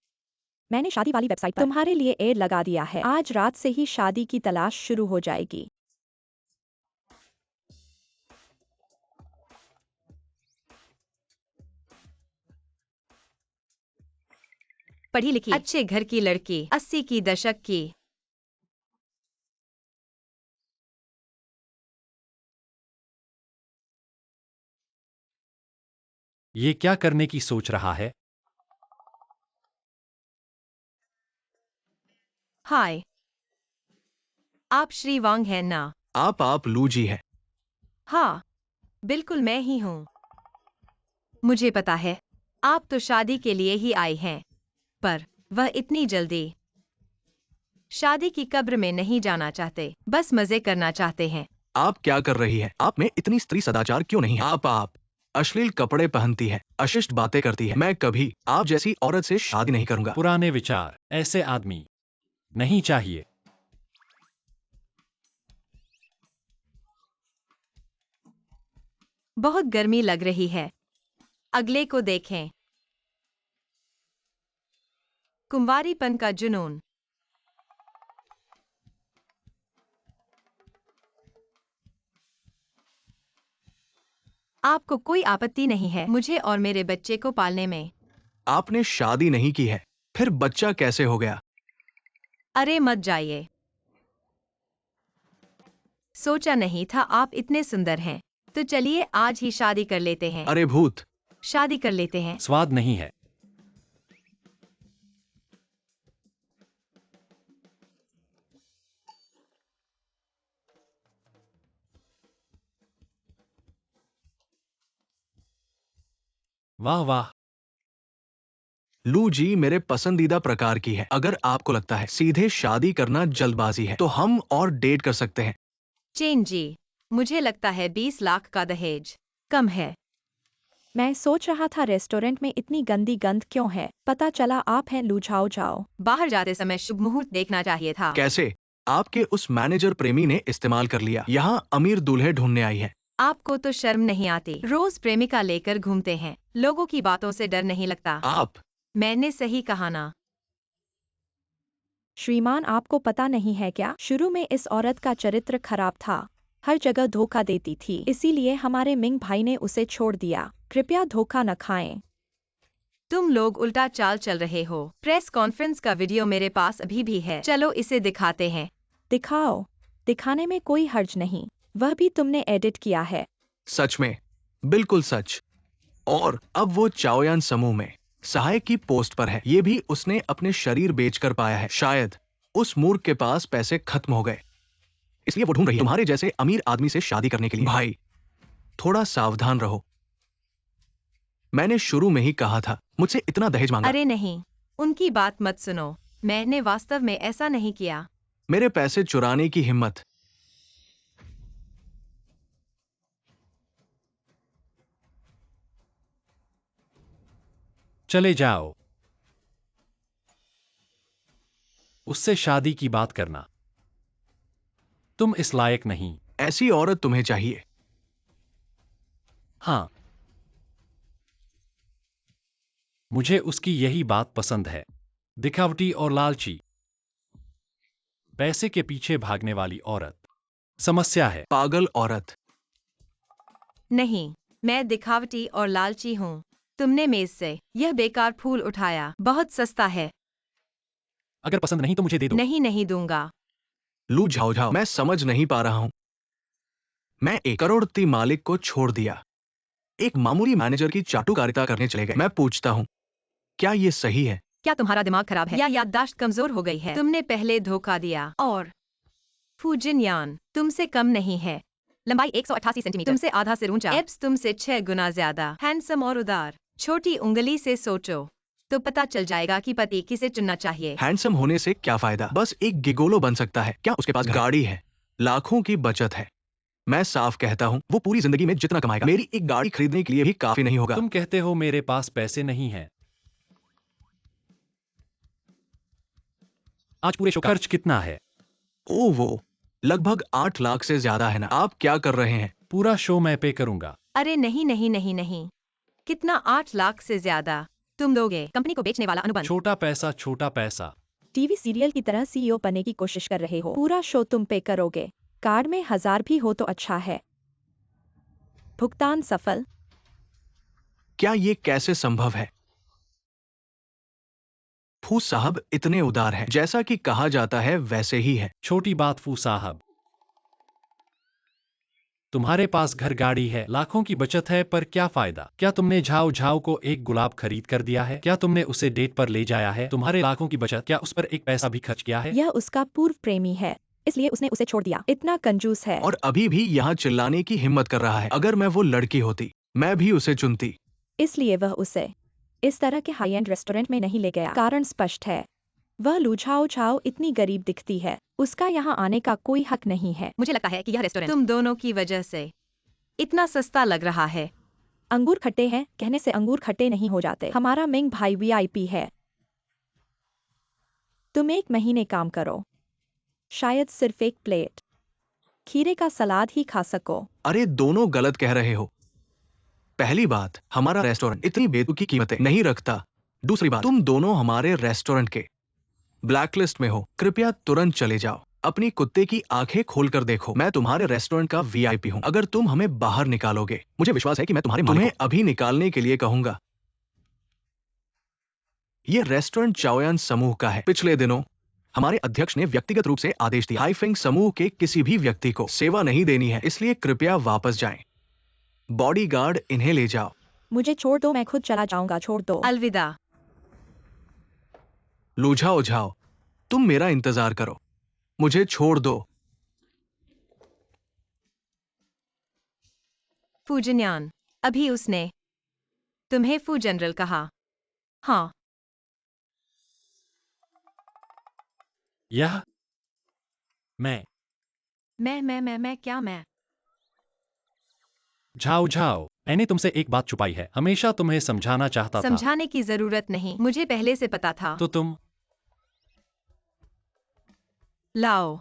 मैंने शादी वाली वेबसाइट पर तुम्हारे लिए एड लगा दिया है। आज रात से ही शादी की तलाश शुरू हो जाएगी। पढ़ी लिखी अच्छे घर की लड़की, 80 की दशक की। ये क्या करने की सोच रहा है? हाय, आप श्री वांग हैं ना? आप लू जी हैं। हाँ, बिल्कुल मैं ही हूँ। मुझे पता है, आप तो शादी के लिए ही आए हैं, पर वह इतनी जल्दी शादी की कब्र में नहीं जाना चाहते, बस मजे करना चाहते हैं। आप क्या कर रही हैं? आप में इतनी स्त्री सदाचार क्यों नहीं है? आप अश्लील कपड़े पहनती हैं, अशिष्ट बातें करती हैं। मैं कभी आप जैसी औरत से शादी नहीं करूंगा। पुराने विचार, ऐसे आदमी नहीं चाहिए। बहुत गर्मी लग रही है। अगले को देखें। कुंवारीपन का जुनून। आपको कोई आपत्ति नहीं है मुझे और मेरे बच्चे को पालने में? आपने शादी नहीं की है, फिर बच्चा कैसे हो गया? अरे मत जाइए। सोचा नहीं था आप इतने सुंदर हैं। तो चलिए आज ही शादी कर लेते हैं। अरे भूत! शादी कर लेते हैं। स्वाद नहीं है। वाह वाह, लू जी मेरे पसंदीदा प्रकार की है। अगर आपको लगता है सीधे शादी करना जल्दबाजी है, तो हम और डेट कर सकते हैं। चेन जी, मुझे लगता है 20 लाख का दहेज कम है। मैं सोच रहा था रेस्टोरेंट में इतनी गंदी गंध क्यों है। पता चला आप हैं लू झाओ झाओ। बाहर जाते समय शुभ मुहूर्त देखना चाहिए था। कैसे? आपके उस मैनेजर प्रेमी ने इस्तेमाल कर लिया। यहाँ अमीर दूल्हे ढूंढने आई है। आपको तो शर्म नहीं आती? रोज प्रेमिका लेकर घूमते हैं, लोगों की बातों से डर नहीं लगता? आप मैंने सही कहा ना? श्रीमान आपको पता नहीं है क्या, शुरू में इस औरत का चरित्र खराब था, हर जगह धोखा देती थी, इसीलिए हमारे मिंग भाई ने उसे छोड़ दिया। कृपया धोखा न खाएं। तुम लोग उल्टा चाल चल रहे हो। प्रेस कॉन्फ्रेंस का वीडियो मेरे पास अभी भी है, चलो इसे दिखाते हैं। दिखाओ, दिखाने में कोई हर्ज नहीं, वह भी तुमने एडिट किया है। सच में, बिल्कुल सच। और अब वो चाओयान समूह में सहायक की पोस्ट पर है। ये भी उसने अपने शरीर बेचकर पाया है। शायद उस मूर्ख के पास पैसे खत्म हो गए, इसलिए वो ढूंढ रही है तुम्हारे जैसे अमीर आदमी से शादी करने के लिए। भाई, थोड़ा सावधान रहो। मैंने शुरू में ही कहा था, मुझसे इतना दहेज मांगा। अरे नहीं, उनकी बात मत सुनो, मैंने वास्तव में ऐसा नहीं किया। मेरे पैसे चुराने की हिम्मत। चले जाओ। उससे शादी की बात करना, तुम इस लायक नहीं। ऐसी औरत तुम्हें चाहिए। हाँ, मुझे उसकी यही बात पसंद है, दिखावटी और लालची, पैसे के पीछे भागने वाली औरत। समस्या है। पागल औरत। नहीं, मैं दिखावटी और लालची हूँ। तुमने मेज से यह बेकार फूल उठाया, बहुत सस्ता है। अगर पसंद नहीं तो मुझे दे दो। नहीं, नहीं दूंगा। लू झाओ झाओ, मैं समझ नहीं पा रहा हूं। मैं एक करोड़पति मालिक को छोड़ दिया, एक मामूली मैनेजर की चाटुकारिता करने चले गए। मैं पूछता हूं, क्या ये सही है? क्या तुम्हारा दिमाग खराब है या याददाश्त कमजोर हो गई है? तुमने पहले धोखा दिया और फूजिन यान तुमसे कम नहीं है। लंबाई 188 सेंटीमीटर, तुमसे आधा सिर ऊंचा, एब्स तुमसे 6 गुना ज्यादा, हैंडसम और उदार। छोटी उंगली से सोचो तो पता चल जाएगा कि पति किसे चुनना चाहिए। हैंडसम होने से क्या फायदा? बस एक गिगोलो बन सकता है। क्या उसके पास गाड़ी है? लाखों की बचत है। मैं साफ कहता हूं, वो पूरी जिंदगी में जितना कमाएगा, मेरी एक गाड़ी खरीदने के लिए भी काफी नहीं होगा। तुम कहते हो मेरे पास पैसे नहीं हैं। आज पूरे शो का खर्च कितना है? वो लगभग 8 लाख से ज्यादा है ना। आप क्या कर रहे हैं? पूरा शो मैं पे करूंगा। अरे नहीं नहीं नहीं नहीं, कितना? 8 लाख से ज्यादा तुम दोगे? कंपनी को बेचने वाला अनुबंध। छोटा पैसा छोटा पैसा। टीवी सीरियल की तरह सीईओ बनने की कोशिश कर रहे हो। पूरा शो तुम पे करोगे। कार्ड में 1000 भी हो तो अच्छा है। भुगतान सफल। क्या ये कैसे संभव है? फू साहब इतने उदार हैं, जैसा कि कहा जाता है वैसे ही है। छोटी बात फू साहब। तुम्हारे पास घर गाड़ी है, लाखों की बचत है, पर क्या फायदा? क्या तुमने झाओ झाओ को एक गुलाब खरीद कर दिया है? क्या तुमने उसे डेट पर ले जाया है? तुम्हारे लाखों की बचत, क्या उस पर एक पैसा भी खर्च किया है? यह उसका पूर्व प्रेमी है, इसलिए उसने उसे छोड़ दिया। इतना कंजूस है। और अभी भी यहाँ चिल्लाने की हिम्मत कर रहा है। अगर मैं वो लड़की होती, मैं भी उसे चुनती। इसलिए वह उसे इस तरह के हाई एंड रेस्टोरेंट में नहीं ले गया। कारण स्पष्ट है। वह लूझाओ झाओ इतनी गरीब दिखती है, उसका यहाँ आने का कोई हक नहीं है। मुझे लगता है कि यह रेस्टोरेंट तुम दोनों की वजह से इतना सस्ता लग रहा है। अंगूर खट्टे हैं कहने से अंगूर खट्टे नहीं हो जाते। हमारा मिंग भाई वीआईपी है। तुम 1 महीने काम करो, शायद सिर्फ 1 प्लेट खीरे का सलाद ही खा सको। अरे दोनों गलत कह रहे हो। पहली बात, हमारा रेस्टोरेंट इतनी बेतुकी कीमतें नहीं रखता। दूसरी बात, तुम दोनों हमारे रेस्टोरेंट के ब्लैकलिस्ट में हो। कृपया तुरंत चले जाओ। अपनी कुत्ते की आंखें खोलकर देखो। मैं तुम्हारे रेस्टोरेंट का वीआईपी हूं। अगर तुम हमें बाहर निकालोगे, मुझे विश्वास है कि मैं तुम्हारे मालिक तुम्हें अभी निकालने के लिए कहूंगा। ये रेस्टोरेंट चाओयान समूह का है। पिछले दिनों हमारे अध्यक्ष ने व्यक्तिगत रूप से आदेश दिया, हाईफिंग समूह के किसी भी व्यक्ति को सेवा नहीं देनी है, इसलिए कृपया वापस जाएं। बॉडीगार्ड, इन्हें ले जाओ। मुझे छोड़ दो, मैं खुद चला जाऊंगा। छोड़ दो। अलविदा। लूझाओ झाओ, तुम मेरा इंतजार करो, मुझे छोड़ दो। फूजन्यान, अभी उसने तुम्हें फू जनरल कहा। हाँ। यह मैं मैं क्या मैं? झाओ झाओ, मैंने तुमसे एक बात छुपाई है। हमेशा तुम्हें समझाना चाहता था। समझाने की जरूरत नहीं, मुझे पहले से पता था। तो तुम लाओ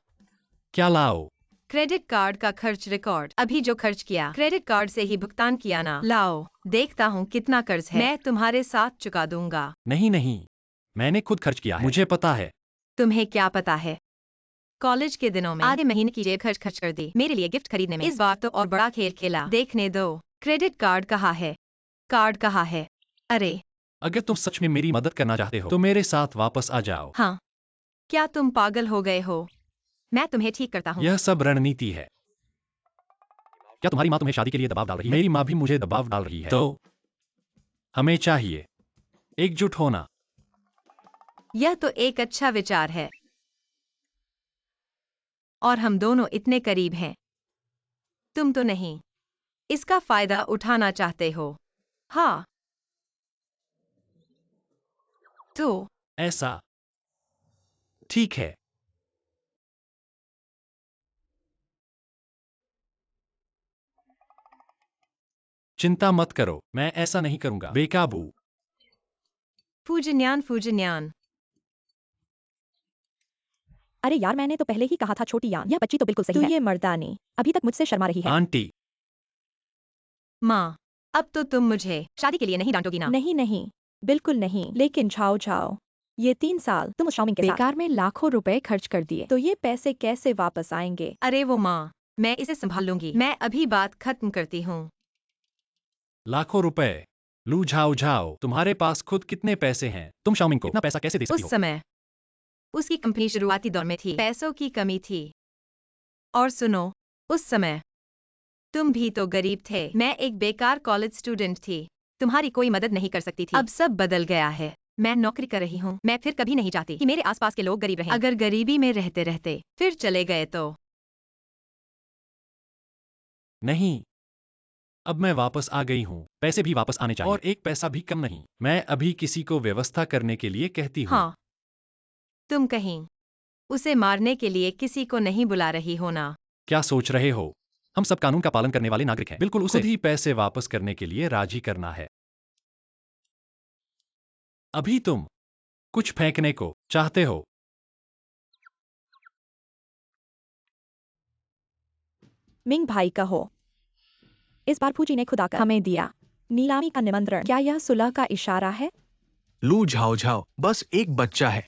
क्या लाओ? क्रेडिट कार्ड का खर्च रिकॉर्ड। अभी जो खर्च किया क्रेडिट कार्ड से ही भुगतान किया ना। लाओ, देखता हूँ कितना कर्ज है, मैं तुम्हारे साथ चुका दूंगा। नहीं नहीं, मैंने खुद खर्च किया है, मुझे पता है। तुम्हें क्या पता है? कॉलेज के दिनों में आधे महीने की जेब खर्च कर दी मेरे लिए गिफ्ट खरीदने में। इस बार तो और बड़ा खेल खेला। देखने दो, क्रेडिट कार्ड कहाँ है? कार्ड कहाँ है? अरे अगर तुम सच में मेरी मदद करना चाहते हो तो मेरे साथ वापस आ जाओ। हाँ, क्या तुम पागल हो गए हो? मैं तुम्हें ठीक करता हूँ। यह सब रणनीति है। क्या तुम्हारी माँ तुम्हें शादी के लिए दबाव डाल रही है? मेरी माँ भी मुझे दबाव डाल रही है। तो हमें चाहिए एकजुट होना। यह तो एक अच्छा विचार है, और हम दोनों इतने करीब हैं। तुम तो नहीं इसका फायदा उठाना चाहते हो? हाँ, तो ऐसा ठीक है। चिंता मत करो, मैं ऐसा नहीं करूंगा। बेकाबू। फूजन्यान फूजन्यान। अरे यार, मैंने तो पहले ही कहा था छोटी यान, यह बच्ची तो बिल्कुल सही है। ये मर्दानी अभी तक मुझसे शर्मा रही है। आंटी, माँ, अब तो तुम मुझे शादी के लिए नहीं डांटोगी ना? नहीं नहीं, बिल्कुल नहीं। लेकिन झाओ झाओ, ये 3 साल तुम उस शाओमिंग के साथ बेकार में लाखों रुपए खर्च कर दिए, तो ये पैसे कैसे वापस आएंगे? अरे वो माँ, मैं इसे संभाल लूंगी। मैं अभी बात खत्म करती हूँ। लाखों रुपए। लू झाओ झाओ, तुम्हारे पास खुद कितने पैसे हैं? तुम शाओमिंग को इतना पैसा कैसे दे सकती उस हो? समय उसकी कंपनी शुरुआती दौर में थी, पैसों की कमी थी। और सुनो, उस समय तुम भी तो गरीब थे। मैं एक बेकार कॉलेज स्टूडेंट थी, तुम्हारी कोई मदद नहीं कर सकती थी। अब सब बदल गया है, मैं नौकरी कर रही हूँ। मैं फिर कभी नहीं चाहती कि मेरे आसपास के लोग गरीब रहें। अगर गरीबी में रहते रहते फिर चले गए तो? नहीं, अब मैं वापस आ गई हूँ। पैसे भी वापस आने चाहिए, और एक पैसा भी कम नहीं। मैं अभी किसी को व्यवस्था करने के लिए कहती हूँ। हाँ, तुम कहीं उसे मारने के लिए किसी को नहीं बुला रही हो ना? क्या सोच रहे हो? हम सब कानून का पालन करने वाले नागरिक हैं। बिल्कुल उसे खुद ही पैसे वापस करने के लिए राजी करना है। अभी तुम कुछ फेंकने को चाहते हो? मिंग भाई कहो। इस बार फूजी ने खुद आकर हमें दिया नीलामी का निमंत्रण। क्या यह सुलह का इशारा है? लू झाओ झाओ, बस एक बच्चा है,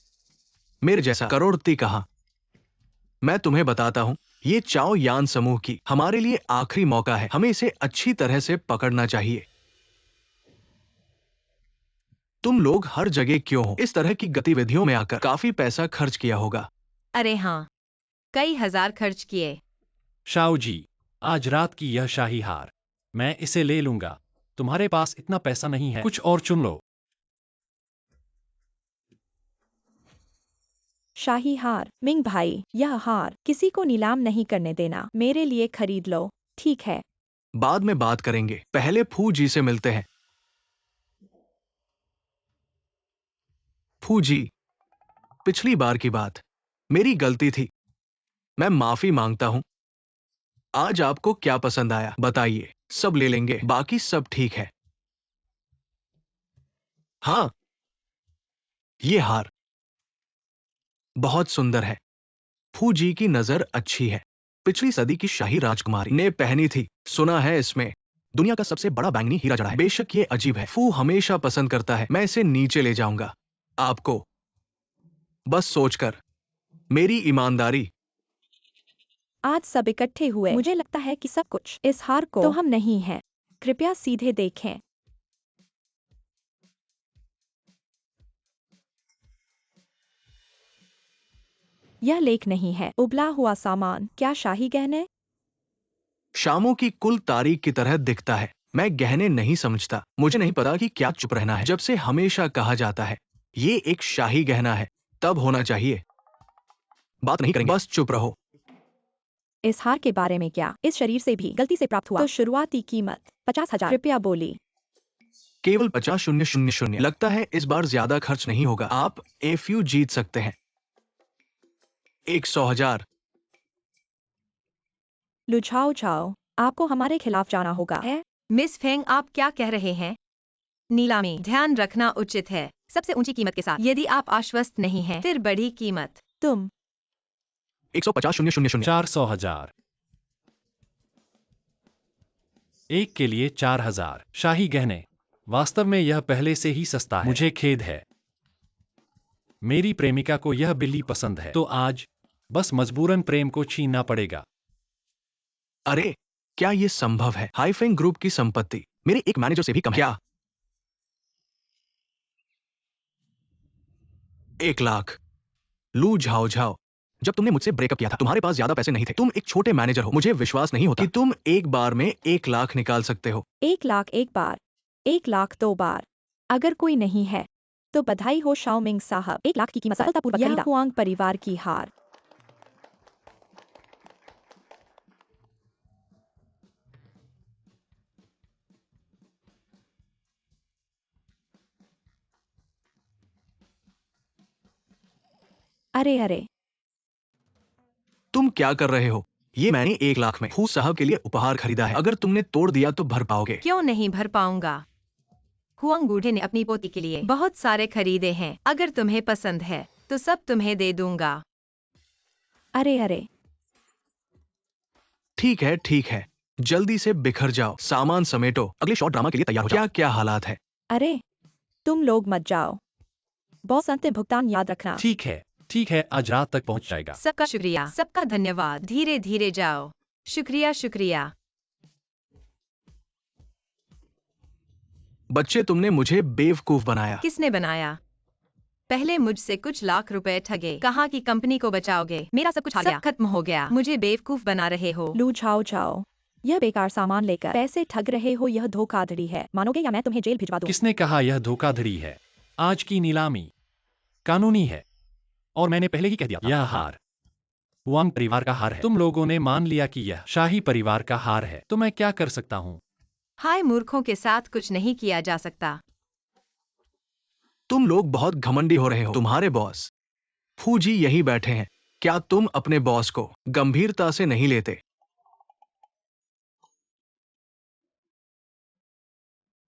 मेरे जैसा करोड़पति कहाँ। मैं तुम्हें बताता हूँ, ये चाओ यान समूह की हमारे लिए आखिरी मौका है, हमें इसे अच्छी तरह से पकड़ना चाहिए। तुम लोग हर जगह क्यों हो? इस तरह की गतिविधियों में आकर काफी पैसा खर्च किया होगा। अरे हाँ, कई हजार खर्च किए। शाओ जी, आज रात की यह शाही हार, मैं इसे ले लूंगा। तुम्हारे पास इतना पैसा नहीं है, कुछ और चुन लो। शाही हार। मिंग भाई, यह हार किसी को नीलाम नहीं करने देना, मेरे लिए खरीद लो। ठीक है। बाद में बात करेंगे, पहले फू जी से मिलते हैं। फू जी, पिछली बार की बात मेरी गलती थी, मैं माफी मांगता हूं। आज आपको क्या पसंद आया बताइए, सब ले लेंगे, बाकी सब ठीक है। हाँ, ये हार बहुत सुंदर है। फू जी की नजर अच्छी है, पिछली सदी की शाही राजकुमारी ने पहनी थी। सुना है इसमें दुनिया का सबसे बड़ा बैंगनी हीरा जड़ा है। बेशक ये अजीब है, फू हमेशा पसंद करता है। मैं इसे नीचे ले जाऊंगा। आपको बस सोचकर मेरी ईमानदारी। आज सब इकट्ठे हुए, मुझे लगता है कि सब कुछ इस हार को तो हम नहीं है। कृपया सीधे देखें। यह लेख नहीं है, उबला हुआ सामान। क्या शाही गहने? शामों की कुल तारीख की तरह दिखता है। मैं गहने नहीं समझता, मुझे नहीं पता कि क्या चुप रहना है। जब से हमेशा कहा जाता है ये एक शाही गहना है, तब होना चाहिए। बात नहीं करेंगे, बस चुप रहो। इस हार के बारे में क्या इस शरीर से भी गलती से प्राप्त हुआ? तो शुरुआती कीमत 50,000। कृपया बोली। केवल 50,000। लगता है इस बार ज्यादा खर्च नहीं होगा। आप एफयू जीत सकते हैं। 100,000। लुझाओ जाओ, आपको हमारे खिलाफ जाना होगा है? मिस फेंग, आप क्या कह रहे हैं? नीलामी ध्यान रखना उचित है, सबसे ऊंची कीमत के साथ। यदि आप आश्वस्त नहीं हैं, फिर बढ़ी कीमत। तुम 150,000। 400,000। एक के लिए 4,000। शाही गहने, वास्तव में यह पहले से ही सस्ता है। मुझे खेद है, मेरी प्रेमिका को यह बिल्ली पसंद है, तो आज बस मजबूरन प्रेम को छीनना पड़ेगा। अरे, क्या ये संभव है? हाईफेंग ग्रुप की संपत्ति मेरे एक मैनेजर से भी कम है। क्या 1 लाख? लू झाओ झाओ, जब तुमने मुझसे ब्रेकअप किया था, तुम्हारे पास ज्यादा पैसे नहीं थे। तुम एक छोटे मैनेजर हो। मुझे विश्वास नहीं होता कि तुम एक बार में 1 लाख निकाल सकते हो। 1 लाख एक बार, 1 लाख 2 बार। अगर कोई नहीं है तो बधाई हो शाओमिंग साहब, 1 लाख की कीमत सफलतापूर्वक खरीदा। यह हुआंग परिवार की हार। अरे अरे, तुम क्या कर रहे हो? ये मैंने 1 लाख में फू साहब के लिए उपहार खरीदा है। अगर तुमने तोड़ दिया तो भर पाओगे। क्यों नहीं भर पाऊंगा? हुआंग बूढ़े ने अपनी पोती के लिए बहुत सारे खरीदे हैं। अगर तुम्हें पसंद है तो सब तुम्हें दे दूंगा। अरे अरे, ठीक है, ठीक है, जल्दी से बिखर जाओ, सामान समेटो, अगले शॉर्ट ड्रामा के लिए तैयार हो जाओ। क्या क्या हालात है? अरे, तुम लोग मत जाओ। बॉस अंतिम भुगतान याद रखना। ठीक है, आज रात तक पहुंच जाएगा। सबका शुक्रिया, सबका धन्यवाद। धीरे धीरे जाओ। शुक्रिया शुक्रिया। बच्चे, तुमने मुझे बेवकूफ बनाया। किसने बनाया? पहले मुझसे कुछ लाख रुपए ठगे, कहा कि कंपनी को बचाओगे। मेरा सब कुछ हालिया खत्म हो गया। मुझे बेवकूफ बना रहे हो। लू झाओ जाओ, यह बेकार सामान लेकर पैसे ठग रहे हो। यह धोखाधड़ी है, मानोगे या मैं तुम्हें जेल भिजवा दूं? किसने कहा यह धोखाधड़ी है? आज की नीलामी कानूनी है, और मैंने पहले ही कह दिया था। यह हार हुआंग परिवार का हार है। तुम लोगों ने मान लिया कि यह शाही परिवार का हार है, तो मैं क्या कर सकता हूँ? हाय, मूर्खों के साथ कुछ नहीं किया जा सकता। तुम लोग बहुत घमंडी हो रहे हो। तुम्हारे बॉस फू जी यही बैठे हैं। क्या तुम अपने बॉस को गंभीरता से नहीं लेते?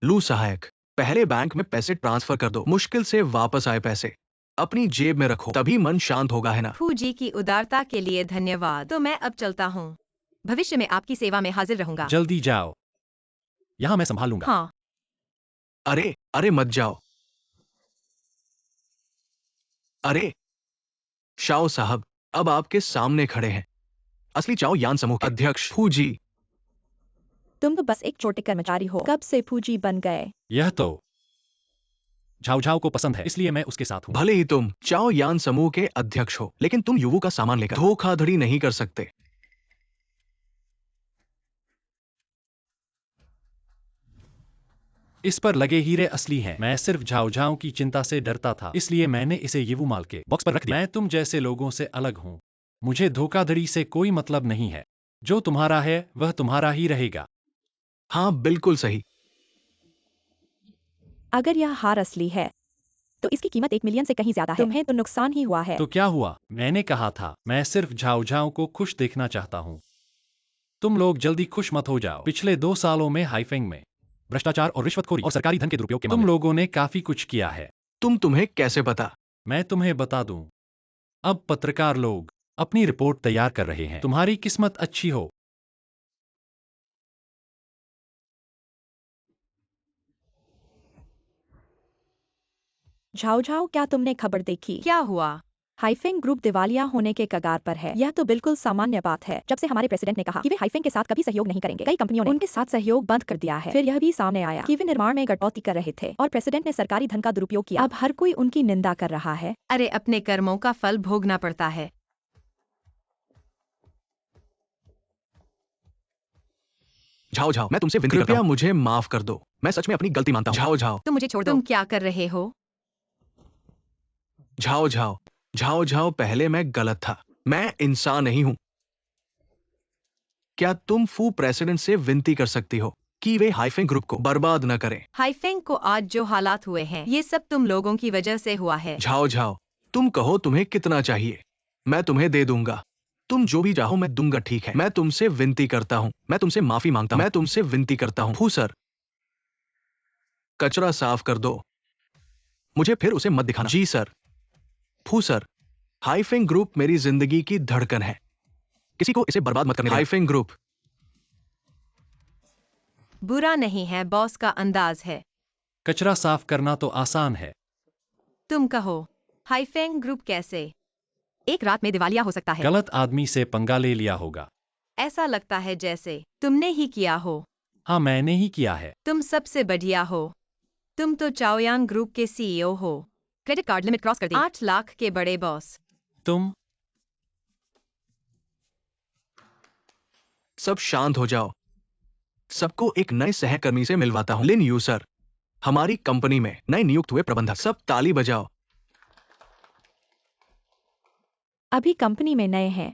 लू सहायक, पहले बैंक में पैसे ट्रांसफर कर दो। मुश्किल से वापस आए पैसे अपनी जेब में रखो, तभी मन शांत होगा, है ना? फू जी की उदारता के लिए धन्यवाद। तो मैं अब चलता हूँ। भविष्य में आपकी सेवा में हाजिर रहूंगा। जल्दी जाओ। यहाँ मैं संभाल लूंगा। हाँ, अरे अरे मत जाओ। अरे शाओ साहब, अब आपके सामने खड़े हैं असली चाओ यान समूह के अध्यक्ष फूजी। तुम तो बस एक छोटे कर्मचारी हो, कब से फूजी बन गए? यह तो झाओ झाओ को पसंद है, इसलिए मैं उसके साथ हूँ। भले ही तुम चाओ यान समूह के अध्यक्ष हो, लेकिन तुम युवू का सामान लेकर धोखाधड़ी नहीं कर सकते। इस पर लगे हीरे असली हैं। मैं सिर्फ झाओ झाओ की चिंता से डरता था, इसलिए मैंने इसे यीवू माल के बॉक्स पर रख दिया। मैं तुम जैसे लोगों से अलग हूँ। मुझे धोखाधड़ी से कोई मतलब नहीं है। जो तुम्हारा है वह तुम्हारा ही रहेगा। हाँ बिल्कुल सही। अगर यह हार असली है तो इसकी कीमत 1 मिलियन से कहीं ज्यादा है। तुम्हें तो नुकसान ही हुआ है। तो क्या हुआ? मैंने कहा था मैं सिर्फ झाओ झाओ को खुश देखना चाहता हूँ। तुम लोग जल्दी खुश मत हो जाओ। पिछले 2 सालों में हाइफेंग में भ्रष्टाचार और रिश्वतखोरी और सरकारी धन के दुरुपयोग के मामले तुम लोगों ने काफी कुछ किया है। तुम्हें कैसे पता? मैं तुम्हें बता दूं। अब पत्रकार लोग अपनी रिपोर्ट तैयार कर रहे हैं। तुम्हारी किस्मत अच्छी हो। झाओ झाओ, क्या तुमने खबर देखी? क्या हुआ? हाइफेंग ग्रुप दिवालिया होने के कगार पर है। यह तो बिल्कुल सामान्य बात है। जब से हमारे प्रेसिडेंट ने कहा कि वे हाइफेंग के साथ कभी सहयोग नहीं करेंगे, कई कंपनियों ने उनके साथ सहयोग बंद कर दिया है। फिर यह भी सामने आया कि वे निर्माण में कटौती कर रहे थे और प्रेसिडेंट ने सरकारी धन का दुरुपयोग किया। अब हर कोई उनकी निंदा कर रहा है। अरे अपने कर्मों का फल भोगना पड़ता है। झाओ झाओ, मैं तुमसे विनती करता हूं, कृपया मुझे माफ कर दो। मैं सच में अपनी गलती मानता हूं। झाओ झाओ, तुम मुझे छोड़ दो। तुम क्या कर रहे हो? झाओ झाओ, झाओ झाओ, पहले मैं गलत था। मैं इंसान नहीं हूं। क्या तुम फू प्रेसिडेंट से विनती कर सकती हो कि वे हाइफेंग ग्रुप को बर्बाद न करें? हाइफेंग को आज जो हालात हुए हैं, ये सब तुम लोगों की वजह से हुआ है। झाओ झाओ, तुम कहो तुम्हें कितना चाहिए, मैं तुम्हें दे दूंगा। तुम जो भी चाहो मैं दूंगा, ठीक है? मैं तुमसे विनती करता हूं, मैं तुमसे माफी मांगता हूं, मैं तुमसे विनती करता हूं। फू सर, कचरा साफ कर दो, मुझे फिर उसे मत दिखाना। जी सर। फू सर, हाइफेंग ग्रुप मेरी जिंदगी की धड़कन है, किसी को इसे बर्बाद मत करने देना। हाइफेंग ग्रुप बुरा नहीं है, बॉस का अंदाज है। कचरा साफ करना तो आसान है। तुम कहो, हाइफेंग ग्रुप कैसे एक रात में दिवालिया हो सकता है? गलत आदमी से पंगा ले लिया होगा। ऐसा लगता है जैसे तुमने ही किया हो। हाँ, मैंने ही किया है। तुम सबसे बढ़िया हो। तुम तो चाओयान ग्रुप के सीईओ हो। क्रेडिट कार्ड लिमिट क्रॉस कर दी। 8 लाख के बड़े बॉस। तुम सब शांत हो जाओ, सबको एक नए सहकर्मी से मिलवाता हूं। लिन यू सर, हमारी कंपनी में नए नियुक्त हुए प्रबंधक। सब ताली बजाओ। अभी कंपनी में नए हैं,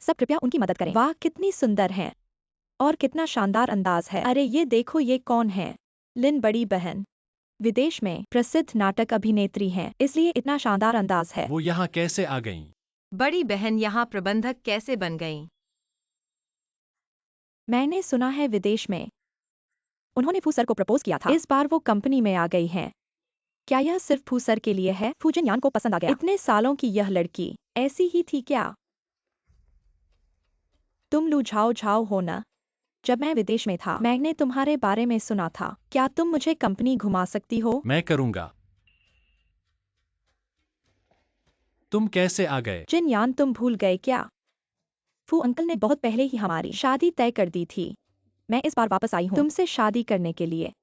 सब कृपया उनकी मदद करें। वाह, कितनी सुंदर हैं और कितना शानदार अंदाज है। अरे ये देखो, ये कौन है? लिन बड़ी बहन, विदेश में प्रसिद्ध नाटक अभिनेत्री हैं, इसलिए इतना शानदार अंदाज है। वो यहाँ कैसे आ गईं? बड़ी बहन यहाँ प्रबंधक कैसे बन गईं? मैंने सुना है विदेश में उन्होंने फू सर को प्रपोज किया था। इस बार वो कंपनी में आ गई हैं। क्या यह सिर्फ फू सर के लिए है? फूजिन यान को पसंद आ गया। इतने सालों की यह लड़की ऐसी ही थी क्या? तुम लू झाओ झाओ हो ना? जब मैं विदेश में था मैंने तुम्हारे बारे में सुना था। क्या तुम मुझे कंपनी घुमा सकती हो? मैं करूंगा। तुम कैसे आ गए? जिन यान, तुम भूल गए क्या? फू अंकल ने बहुत पहले ही हमारी शादी तय कर दी थी। मैं इस बार वापस आई हूँ तुमसे शादी करने के लिए।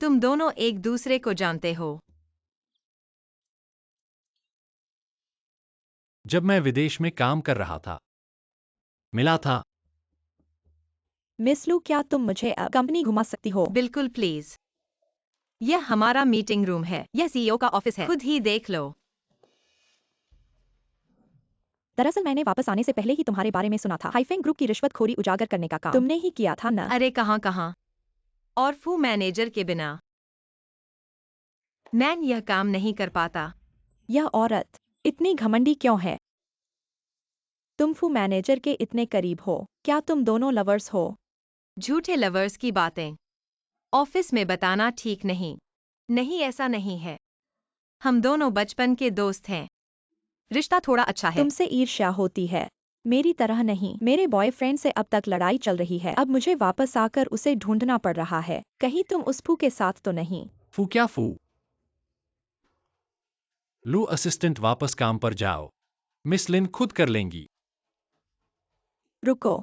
तुम दोनों एक दूसरे को जानते हो। जब मैं विदेश में काम कर रहा था, मिला था। मिस लू, क्या तुम मुझे अब कंपनी घुमा सकती हो? बिल्कुल प्लीज। यह हमारा मीटिंग रूम है, यह सीईओ का ऑफिस है, खुद ही देख लो। दरअसल मैंने वापस आने से पहले ही तुम्हारे बारे में सुना था। हाइफेंग ग्रुप की रिश्वतखोरी उजागर करने का काम तुमने ही किया था ना? अरे कहाँ कहाँ, और फू मैनेजर के बिना मैं यह काम नहीं कर पाता। यह औरत इतनी घमंडी क्यों है? तुम फू मैनेजर के इतने करीब हो, क्या तुम दोनों लवर्स हो? झूठे लवर्स की बातें ऑफिस में बताना ठीक नहीं। नहीं, ऐसा नहीं है। हम दोनों बचपन के दोस्त हैं। रिश्ता थोड़ा अच्छा है। तुमसे ईर्ष्या होती है। मेरी तरह नहीं, मेरे बॉयफ्रेंड से अब तक लड़ाई चल रही है। अब मुझे वापस आकर उसे ढूंढना पड़ रहा है। कहीं तुम उस फू के साथ तो नहीं? फू क्या फू? लू असिस्टेंट वापस काम पर जाओ। मिस लिन खुद कर लेंगी। रुको,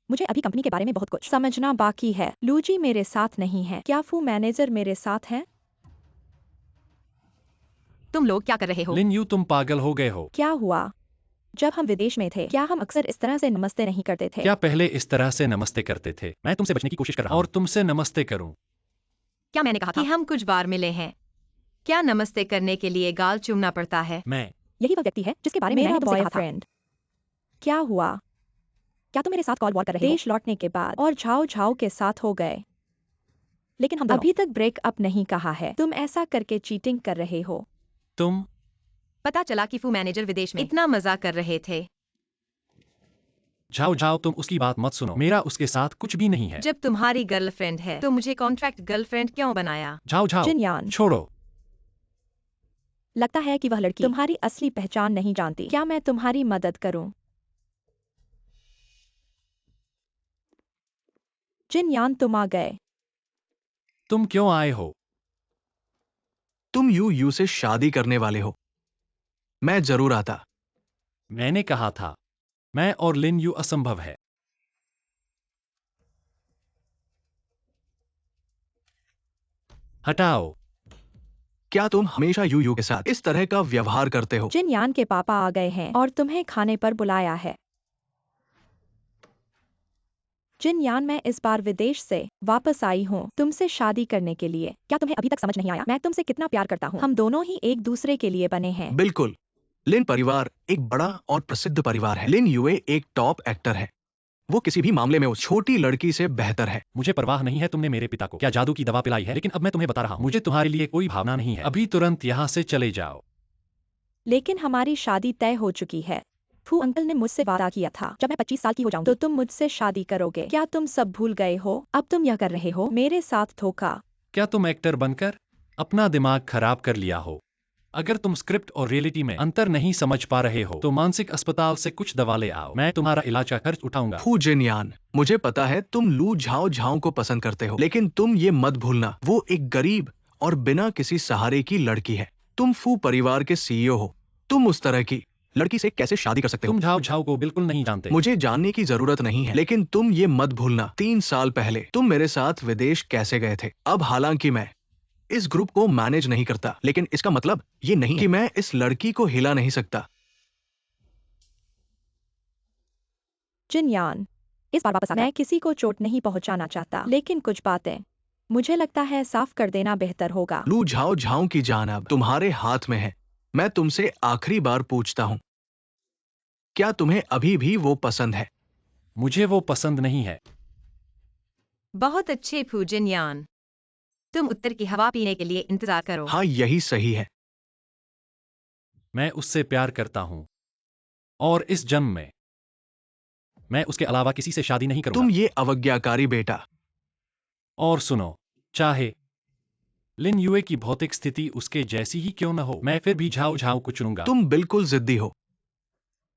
मुझे अभी कंपनी के बारे में बहुत कुछ समझना बाकी है। लूजी मेरे साथ नहीं है। क्या फू मैनेजर मेरे साथ है? तुम लोग क्या कर रहे हो? लिन यू तुम पागल हो गए हो। क्या हुआ? जब हम विदेश में थे क्या हम अक्सर इस तरह से नमस्ते नहीं करते थे? क्या पहले इस तरह से नमस्ते करते थे? मैं तुमसे बचने की कोशिश कर रहा हूं और तुमसे नमस्ते करूं। क्या मैंने कहा था कि हम कुछ बार मिले हैं? क्या नमस्ते करने के लिए गाल चूमना पड़ता है? मैं यही वह व्यक्ति है जिसके बारे में मैंने तुमसे कहा था। क्या हुआ? क्या तुम मेरे साथ कॉल वॉल कर रहे हो? देश लौटने के बाद और झाओ झाओ के साथ हो गए, लेकिन हम अभी तक ब्रेकअप नहीं कहा है। तुम ऐसा करके चीटिंग कर रहे हो। तुम पता चला कि फू मैनेजर विदेश में इतना मजा कर रहे थे। जाओ जाओ, तुम उसकी बात मत सुनो। मेरा उसके साथ कुछ भी नहीं है। जब तुम्हारी गर्लफ्रेंड है तो मुझे कॉन्ट्रैक्ट गर्लफ्रेंड क्यों बनाया? जाओ जाओ, जिनयान, छोड़ो। लगता है कि वह लड़की तुम्हारी असली पहचान नहीं जानती। क्या मैं तुम्हारी मदद करूं? जिनयान, तुम आ गए। तुम क्यों आए हो? तुम यू से शादी करने वाले हो। मैं जरूर आता। मैंने कहा था, मैं और लिन यू असंभव है। हटाओ। क्या तुम हमेशा यू के साथ इस तरह का व्यवहार करते हो? जिनयान के पापा आ गए हैं और तुम्हें खाने पर बुलाया है। जिनयान, मैं इस बार विदेश से वापस आई हूँ तुमसे शादी करने के लिए। क्या तुम्हें अभी तक समझ नहीं आया मैं तुमसे कितना प्यार करता हूँ? हम दोनों ही एक दूसरे के लिए बने हैं। बिल्कुल। लिन परिवार एक बड़ा और प्रसिद्ध परिवार है। लिन यूए एक टॉप एक्टर है। वो किसी भी मामले में उस छोटी लड़की से बेहतर है। मुझे परवाह नहीं है तुमने मेरे पिता को क्या जादू की दवा पिलाई है, लेकिन अब मैं तुम्हें बता रहा हूं, मुझे तुम्हारे लिए कोई भावना नहीं है। अभी तुरंत यहाँ से चले जाओ। लेकिन हमारी शादी तय हो चुकी है। फू अंकल ने मुझसे वादा किया था जब मैं 25 साल की हो जाऊंगी तो तुम मुझसे शादी करोगे। क्या तुम सब भूल गए हो? अब तुम यह कर रहे हो मेरे साथ धोखा। क्या तुम एक्टर बनकर अपना दिमाग खराब कर लिया हो? अगर तुम स्क्रिप्ट और रियलिटी में अंतर नहीं समझ पा रहे हो तो मानसिक अस्पताल से कुछ दवा ले आओ। मैं तुम्हारा इलाज का खर्च उठाऊंगा। फू जिनयान, मुझे पता है तुम लू झाओ झाओ को पसंद करते हो, लेकिन तुम ये मत भूलना वो एक गरीब और बिना किसी सहारे की लड़की है। तुम फू परिवार के सीईओ हो। तुम उस तरह की लड़की से कैसे शादी कर सकते हो? तुम झाओ झाओ को बिल्कुल नहीं जानते। मुझे जानने की जरूरत नहीं है, लेकिन तुम ये मत भूलना 3 साल पहले तुम मेरे साथ विदेश कैसे गए थे। अब हालांकि मैं इस ग्रुप को मैनेज नहीं करता, लेकिन इसका मतलब ये नहीं कि मैं इस लड़की को हिला नहीं सकता। जिनयान, इस बार वापस मैं किसी को चोट नहीं पहुंचाना चाहता, लेकिन कुछ बातें मुझे लगता है साफ कर देना बेहतर होगा। लू झाओ झाओ की जान अब तुम्हारे हाथ में है। मैं तुमसे आखिरी बार पूछता हूं, क्या तुम्हें अभी भी वो पसंद है? मुझे वो पसंद नहीं है। बहुत अच्छे फू जिनयान, तुम उत्तर की हवा पीने के लिए इंतजार करो। हाँ, यही सही है। मैं उससे प्यार करता हूँ और इस जन्म में मैं उसके अलावा किसी से शादी नहीं करूंगा। तुम ये अवज्ञाकारी बेटा। और सुनो, चाहे लिन यूए की भौतिक स्थिति उसके जैसी ही क्यों न हो, मैं फिर भी झाओ झाओ को चुनूंगा। तुम बिल्कुल जिद्दी हो।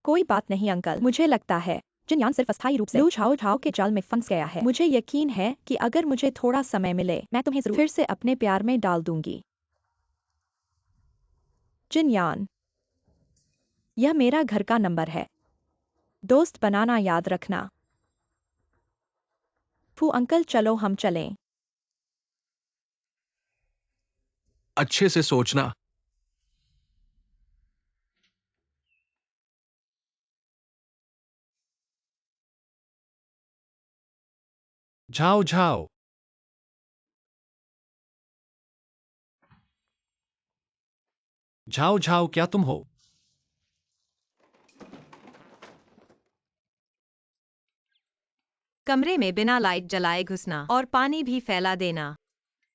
कोई बात नहीं अंकल, मुझे लगता है जिनयान सिर्फ अस्थायी रूप से लू झाओ झाओ के जाल में फंस गया है। मुझे यकीन है कि अगर मुझे थोड़ा समय मिले मैं तुम्हें जरूर फिर से अपने प्यार में डाल दूंगी। जिनयान, यह मेरा घर का नंबर है। दोस्त बनाना याद रखना। फू अंकल, चलो हम चलें। अच्छे से सोचना। झाओ झाओ, झाओ झाओ, क्या तुम हो? कमरे में बिना लाइट जलाए घुसना और पानी भी फैला देना।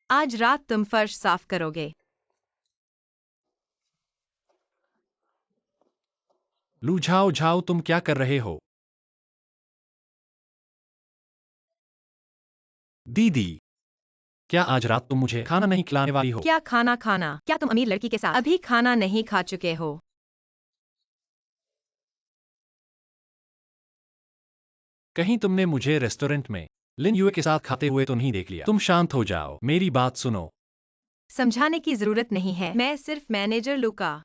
आज रात तुम फर्श साफ करोगे। लू झाओ झाओ, तुम क्या कर रहे हो? दीदी, क्या आज रात तुम मुझे खाना नहीं खिलाने वाली हो? क्या खाना खाना? क्या तुम अमीर लड़की के साथ अभी खाना नहीं खा चुके हो? कहीं तुमने मुझे रेस्टोरेंट में लिन युए के साथ खाते हुए तो नहीं देख लिया? तुम शांत हो जाओ, मेरी बात सुनो। समझाने की जरूरत नहीं है, मैं सिर्फ मैनेजर लू का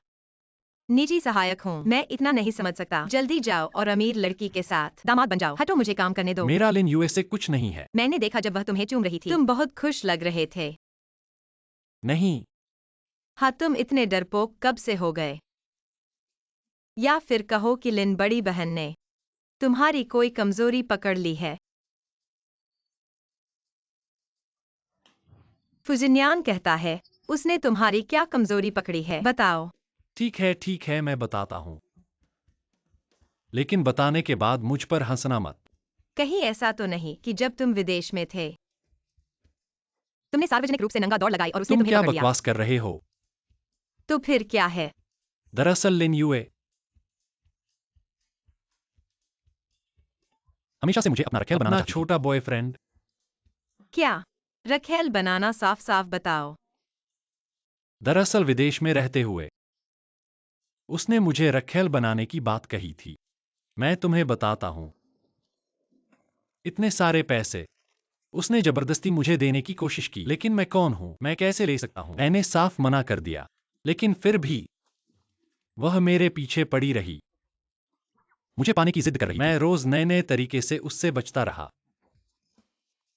निजी सहायक हूँ। मैं इतना नहीं समझ सकता। जल्दी जाओ और अमीर लड़की के साथ दामाद बन जाओ। हटो, मुझे काम करने दो। मेरा लिन युए से कुछ नहीं है। मैंने देखा जब वह तुम्हें चूम रही थी। तुम बहुत खुश लग रहे थे। नहीं, हाँ, तुम इतने डरपोक कब से हो गए? या फिर कहो कि लिन बड़ी बहन ने तुम्हारी कोई कमजोरी पकड़ ली है। फुजिन्यान कहता है, उसने तुम्हारी क्या कमजोरी पकड़ी है? बताओ। ठीक है, मैं बताता हूँ। लेकिन बताने के बाद मुझ पर हंसना मत। कहीं ऐसा तो नहीं कि जब तुम विदेश में थे तुमने सार्वजनिक रूप से नंगा दौड़ लगाई और उसने तुम तुम्हें क्या पकड़ लिया? बकवास कर रहे हो? तो फिर क्या है? दरअसल लिन युए हमेशा से मुझे अपना रखेल बनाना चाहती थी। छोटा बॉयफ्रेंड। क्या? रखेल बनाना, साफ साफ बताओ। दरअसल विदेश में रहते हुए उसने मुझे रखेल बनाने की बात कही थी। मैं तुम्हें बताता हूं, इतने सारे पैसे उसने जबरदस्ती मुझे देने की कोशिश की, लेकिन मैं कौन हूं, मैं कैसे ले सकता हूं? मैंने साफ मना कर दिया, लेकिन फिर भी वह मेरे पीछे पड़ी रही, मुझे पाने की जिद कर रही थी। मैं रोज नए नए तरीके से उससे बचता रहा,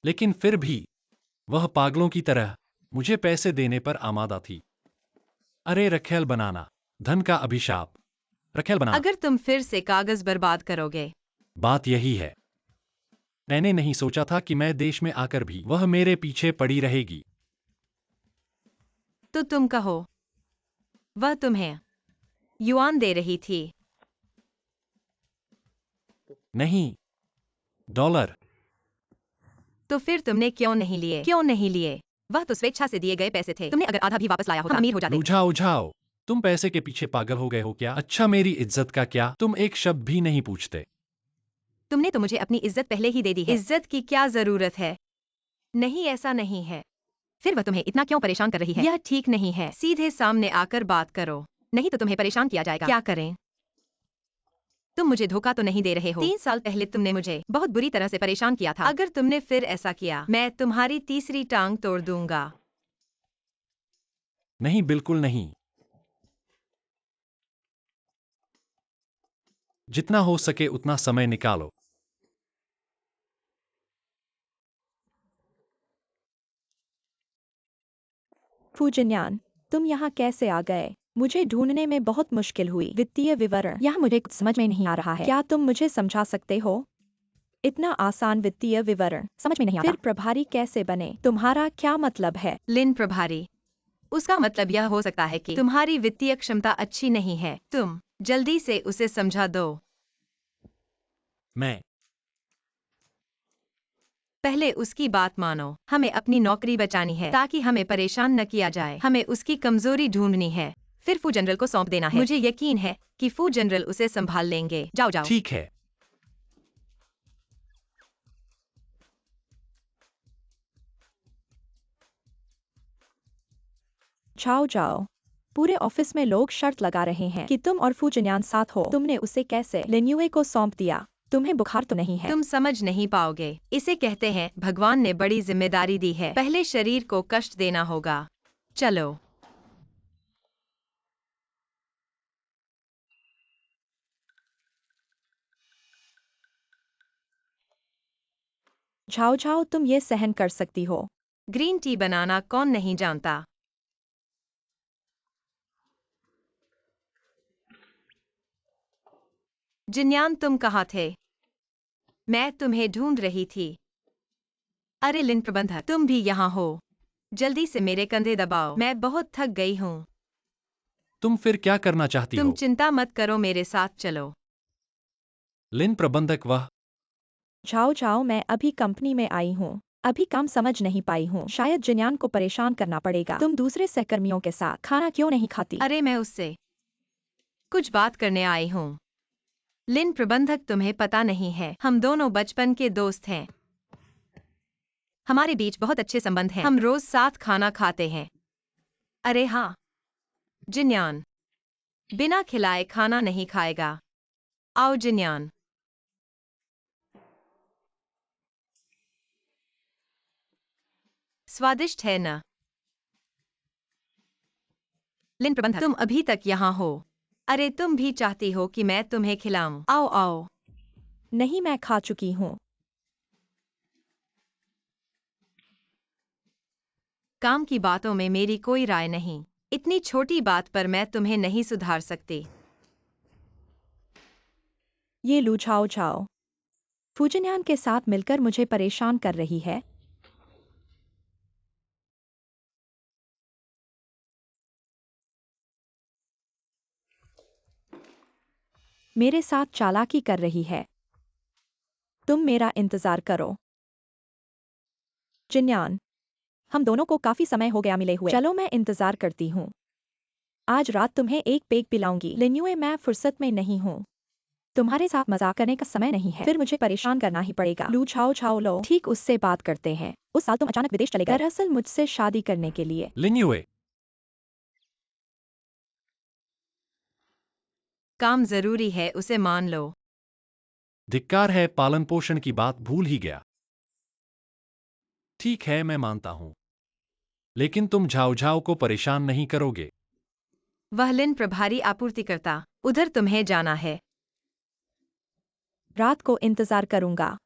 लेकिन फिर भी वह पागलों की तरह मुझे पैसे देने पर आमादा थी। अरे रखेल बनाना, धन का अभिशाप। रखेल बनाना। अगर तुम फिर से कागज बर्बाद करोगे। बात यही है, मैंने नहीं सोचा था कि मैं देश में आकर भी वह मेरे पीछे पड़ी रहेगी। तो तुम कहो, वह तुम्हें युआन दे रही थी? नहीं, डॉलर। तो फिर तुमने क्यों नहीं लिए? क्यों नहीं लिए? वह तो स्वेच्छा से दिए गए पैसे थे। तुमने अगर आधा भी वापस लाया होता, हम अमीर हो जाते। बुझाओ बुझाओ, तुम पैसे के पीछे पागल हो गए हो क्या? अच्छा, मेरी इज्जत का क्या? तुम एक शब्द भी नहीं पूछते। तुमने तो मुझे अपनी इज्जत पहले ही दे दी है। इज्जत की क्या जरूरत है? नहीं, ऐसा नहीं है। फिर वह तुम्हें इतना क्यों परेशान कर रही है? यह ठीक नहीं है। सीधे सामने आकर बात करो, नहीं तो तुम्हें परेशान किया जाएगा। क्या करें? तुम मुझे धोखा तो नहीं दे रहे हो? 3 साल पहले तुमने मुझे बहुत बुरी तरह से परेशान किया था। अगर तुमने फिर ऐसा किया, मैं तुम्हारी तीसरी टांग तोड़ दूंगा। नहीं, बिल्कुल नहीं। जितना हो सके उतना समय निकालो। फूजिन्यान, तुम यहाँ कैसे आ गए? मुझे ढूंढने में बहुत मुश्किल हुई। वित्तीय विवरण यहाँ मुझे कुछ समझ में नहीं आ रहा है। क्या तुम मुझे समझा सकते हो? इतना आसान वित्तीय विवरण समझ में नहीं आता। फिर प्रभारी कैसे बने? तुम्हारा क्या मतलब है? लिन प्रभारी, उसका मतलब यह हो सकता है कि तुम्हारी वित्तीय क्षमता अच्छी नहीं है। तुम जल्दी से उसे समझा दो। मैं पहले उसकी बात मानो। हमें अपनी नौकरी बचानी है ताकि हमें परेशान न किया जाए। हमें उसकी कमजोरी ढूंढनी है, फिर फू जनरल को सौंप देना है। मुझे यकीन है कि फू जनरल उसे संभाल लेंगे। जाओ जाओ। ठीक है। जाओ जाओ। पूरे ऑफिस में लोग शर्त लगा रहे हैं कि तुम और फूजिन्यान साथ हो। तुमने उसे कैसे लिन्युए को सौंप दिया? तुम्हें बुखार तो नहीं है? तुम समझ नहीं पाओगे। इसे कहते हैं भगवान ने बड़ी जिम्मेदारी दी है। पहले शरीर को कष्ट देना होगा। चलो। जाओ जाओ, तुम ये सहन कर सकती हो। ग्रीन टी बनाना कौन नहीं जानता? जिन्यान, तुम कहाँ थे? मैं तुम्हें ढूंढ रही थी। अरे लिन प्रबंधक, तुम भी यहाँ हो। जल्दी से मेरे कंधे दबाओ, मैं बहुत थक गई हूँ। तुम फिर क्या करना चाहती तुम हो? चिंता मत करो, मेरे साथ चलो। लिन प्रबंधक, वह जाओ जाओ, मैं अभी कंपनी में आई हूँ। अभी काम समझ नहीं पाई हूँ। शायद जिन्यान को परेशान करना पड़ेगा। तुम दूसरे सहकर्मियों के साथ खाना क्यों नहीं खाती? अरे मैं उससे कुछ बात करने आई हूँ। लिन प्रबंधक, तुम्हें पता नहीं है, हम दोनों बचपन के दोस्त हैं। हमारे बीच बहुत अच्छे संबंध हैं। हम रोज साथ खाना खाते हैं। अरे हाँ, जिन्यान बिना खिलाए खाना नहीं खाएगा। आओ जिन्यान। स्वादिष्ट है न? लिन प्रबंधक, तुम अभी तक यहाँ हो। अरे तुम भी चाहती हो कि मैं तुम्हें खिलाऊं? आओ आओ। नहीं, मैं खा चुकी हूँ। काम की बातों में मेरी कोई राय नहीं। इतनी छोटी बात पर मैं तुम्हें नहीं सुधार सकती। ये लू झाओ झाओ फूजिन्यान के साथ मिलकर मुझे परेशान कर रही है। मेरे साथ चालाकी कर रही है। तुम मेरा इंतजार करो। जिन्यान, हम दोनों को काफी समय हो गया मिले हुए। चलो मैं इंतजार करती हूँ। आज रात तुम्हें एक पेग पिलाऊंगी। लिन्युए, मैं फुर्सत में नहीं हूँ। तुम्हारे साथ मजाक करने का समय नहीं है। फिर मुझे परेशान करना ही पड़ेगा। लू छाओ छाओ लो, ठीक उससे बात करते हैं। उस साल तुम अचानक विदेश चले गए, दरअसल मुझसे शादी करने के लिए। लिन्युए, काम जरूरी है, उसे मान लो। धिक्कार है, पालन पोषण की बात भूल ही गया। ठीक है, मैं मानता हूं। लेकिन तुम झाओ झाओ को परेशान नहीं करोगे। वह लिन प्रभारी आपूर्तिकर्ता, उधर तुम्हें जाना है। रात को इंतजार करूंगा।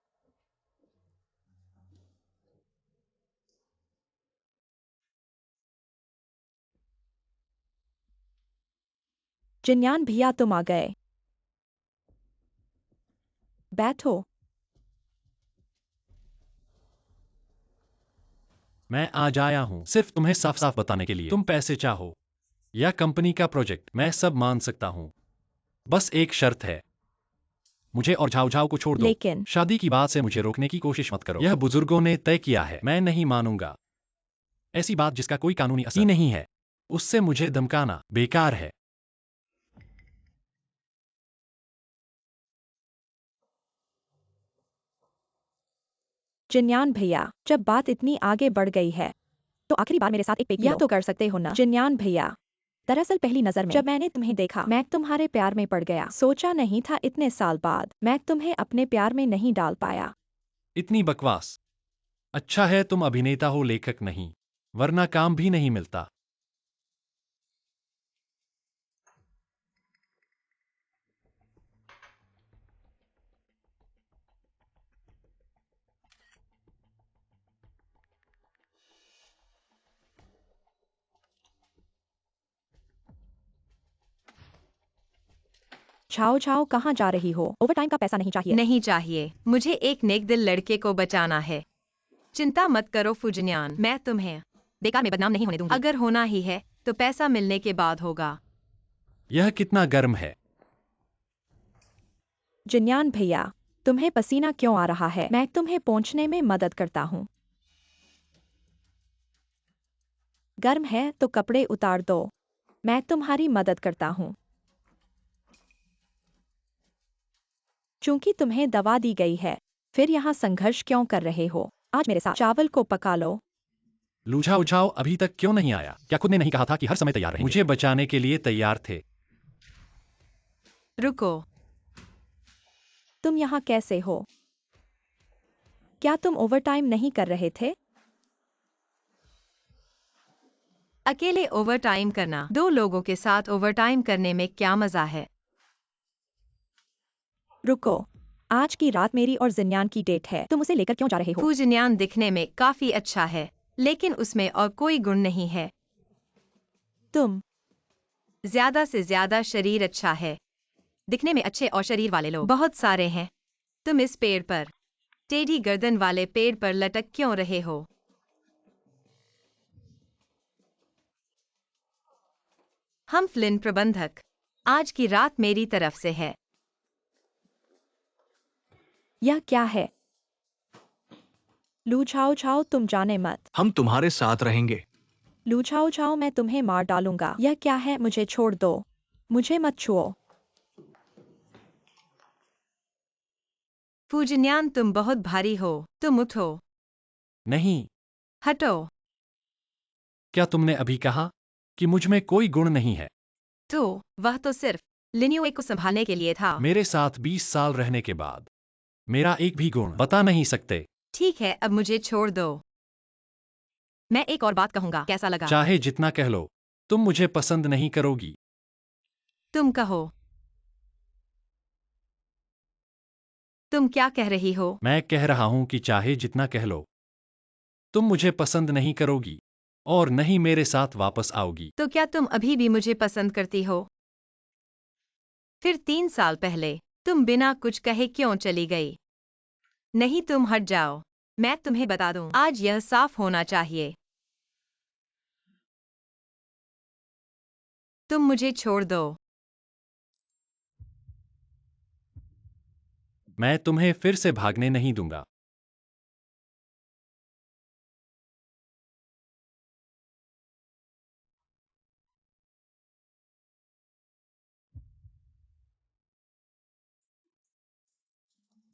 जिन्यान भैया, तुम आ गए। बैठो। मैं आज आया हूं सिर्फ तुम्हें साफ साफ बताने के लिए। तुम पैसे चाहो या कंपनी का प्रोजेक्ट, मैं सब मान सकता हूं। बस एक शर्त है, मुझे और झाओ झाओ को छोड़ दो। लेकिन शादी की बात से मुझे रोकने की कोशिश मत करो। यह बुजुर्गों ने तय किया है, मैं नहीं मानूंगा। ऐसी बात जिसका कोई कानूनी असर नहीं है, उससे मुझे धमकाना बेकार है। जिन्यान भैया, जब बात इतनी आगे बढ़ गई है तो आखिरी बार मेरे साथ एक पेग यह तो कर सकते हो ना। जिन्यान भैया, दरअसल पहली नजर में जब मैंने तुम्हें देखा, मैं तुम्हारे प्यार में पड़ गया। सोचा नहीं था इतने साल बाद मैं तुम्हें अपने प्यार में नहीं डाल पाया। इतनी बकवास। अच्छा है तुम अभिनेता हो, लेखक नहीं, वरना काम भी नहीं मिलता। छाओ छाओ, कहाँ जा रही हो? ओवरटाइम का पैसा नहीं चाहिए। नहीं चाहिए, मुझे एक नेक दिल लड़के को बचाना है। चिंता मत करो फुजन्यान, मैं तुम्हें बेकार में बदनाम नहीं होने दूंगी। अगर होना ही है तो पैसा मिलने के बाद होगा। यह कितना गर्म है। जिन्यान भैया, तुम्हें पसीना क्यों आ रहा है? मैं तुम्हें पोंछने में मदद करता हूँ। गर्म है तो कपड़े उतार दो, मैं तुम्हारी मदद करता हूँ। चूंकि तुम्हें दवा दी गई है, फिर यहाँ संघर्ष क्यों कर रहे हो? आज मेरे साथ चावल को पका लो। लूझा उझाओ अभी तक क्यों नहीं आया? क्या खुद ने नहीं कहा था कि हर समय तैयार रहेंगे? मुझे बचाने के लिए तैयार थे। रुको, तुम यहाँ कैसे हो? क्या तुम ओवरटाइम नहीं कर रहे थे? अकेले ओवरटाइम करना, दो लोगों के साथ ओवरटाइम करने में क्या मजा है? रुको, आज की रात मेरी और जिन्यान की डेट है। तुम उसे लेकर क्यों जा रहे हो? फुजन्यान दिखने में काफी अच्छा है, लेकिन उसमें और कोई गुण नहीं है। तुम ज्यादा से ज्यादा शरीर अच्छा है। दिखने में अच्छे और शरीर वाले लोग बहुत सारे हैं। तुम इस पेड़ पर, टेढ़ी गर्दन वाले पेड़ पर लटक क्यों रहे हो? हम फ्लिन प्रबंधक, आज की रात मेरी तरफ से है। यह क्या है? लू छाओ छाओ, तुम जाने मत। हम तुम्हारे साथ रहेंगे। लू छाओ छाओ, मैं तुम्हें मार डालूंगा। यह क्या है? मुझे छोड़ दो, मुझे मत छुओ। फुजन्यान, तुम बहुत भारी हो, तुम उठो। नहीं, हटो। क्या तुमने अभी कहा कि मुझ में कोई गुण नहीं है? तो वह तो सिर्फ लिन्युए को संभालने के लिए था। मेरे साथ 20 साल रहने के बाद मेरा एक भी गुण बता नहीं सकते। ठीक है, अब मुझे छोड़ दो। मैं एक और बात कहूंगा, कैसा लगा? चाहे जितना कह लो, तुम मुझे पसंद नहीं करोगी। तुम कहो। तुम क्या कह रही हो? मैं कह रहा हूं कि चाहे जितना कह लो, तुम मुझे पसंद नहीं करोगी और नहीं मेरे साथ वापस आओगी। तो क्या तुम अभी भी मुझे पसंद करती हो? फिर 3 साल पहले तुम बिना कुछ कहे क्यों चली गई? नहीं, तुम हट जाओ। मैं तुम्हें बता दूं, आज यह साफ होना चाहिए। तुम मुझे छोड़ दो। मैं तुम्हें फिर से भागने नहीं दूंगा।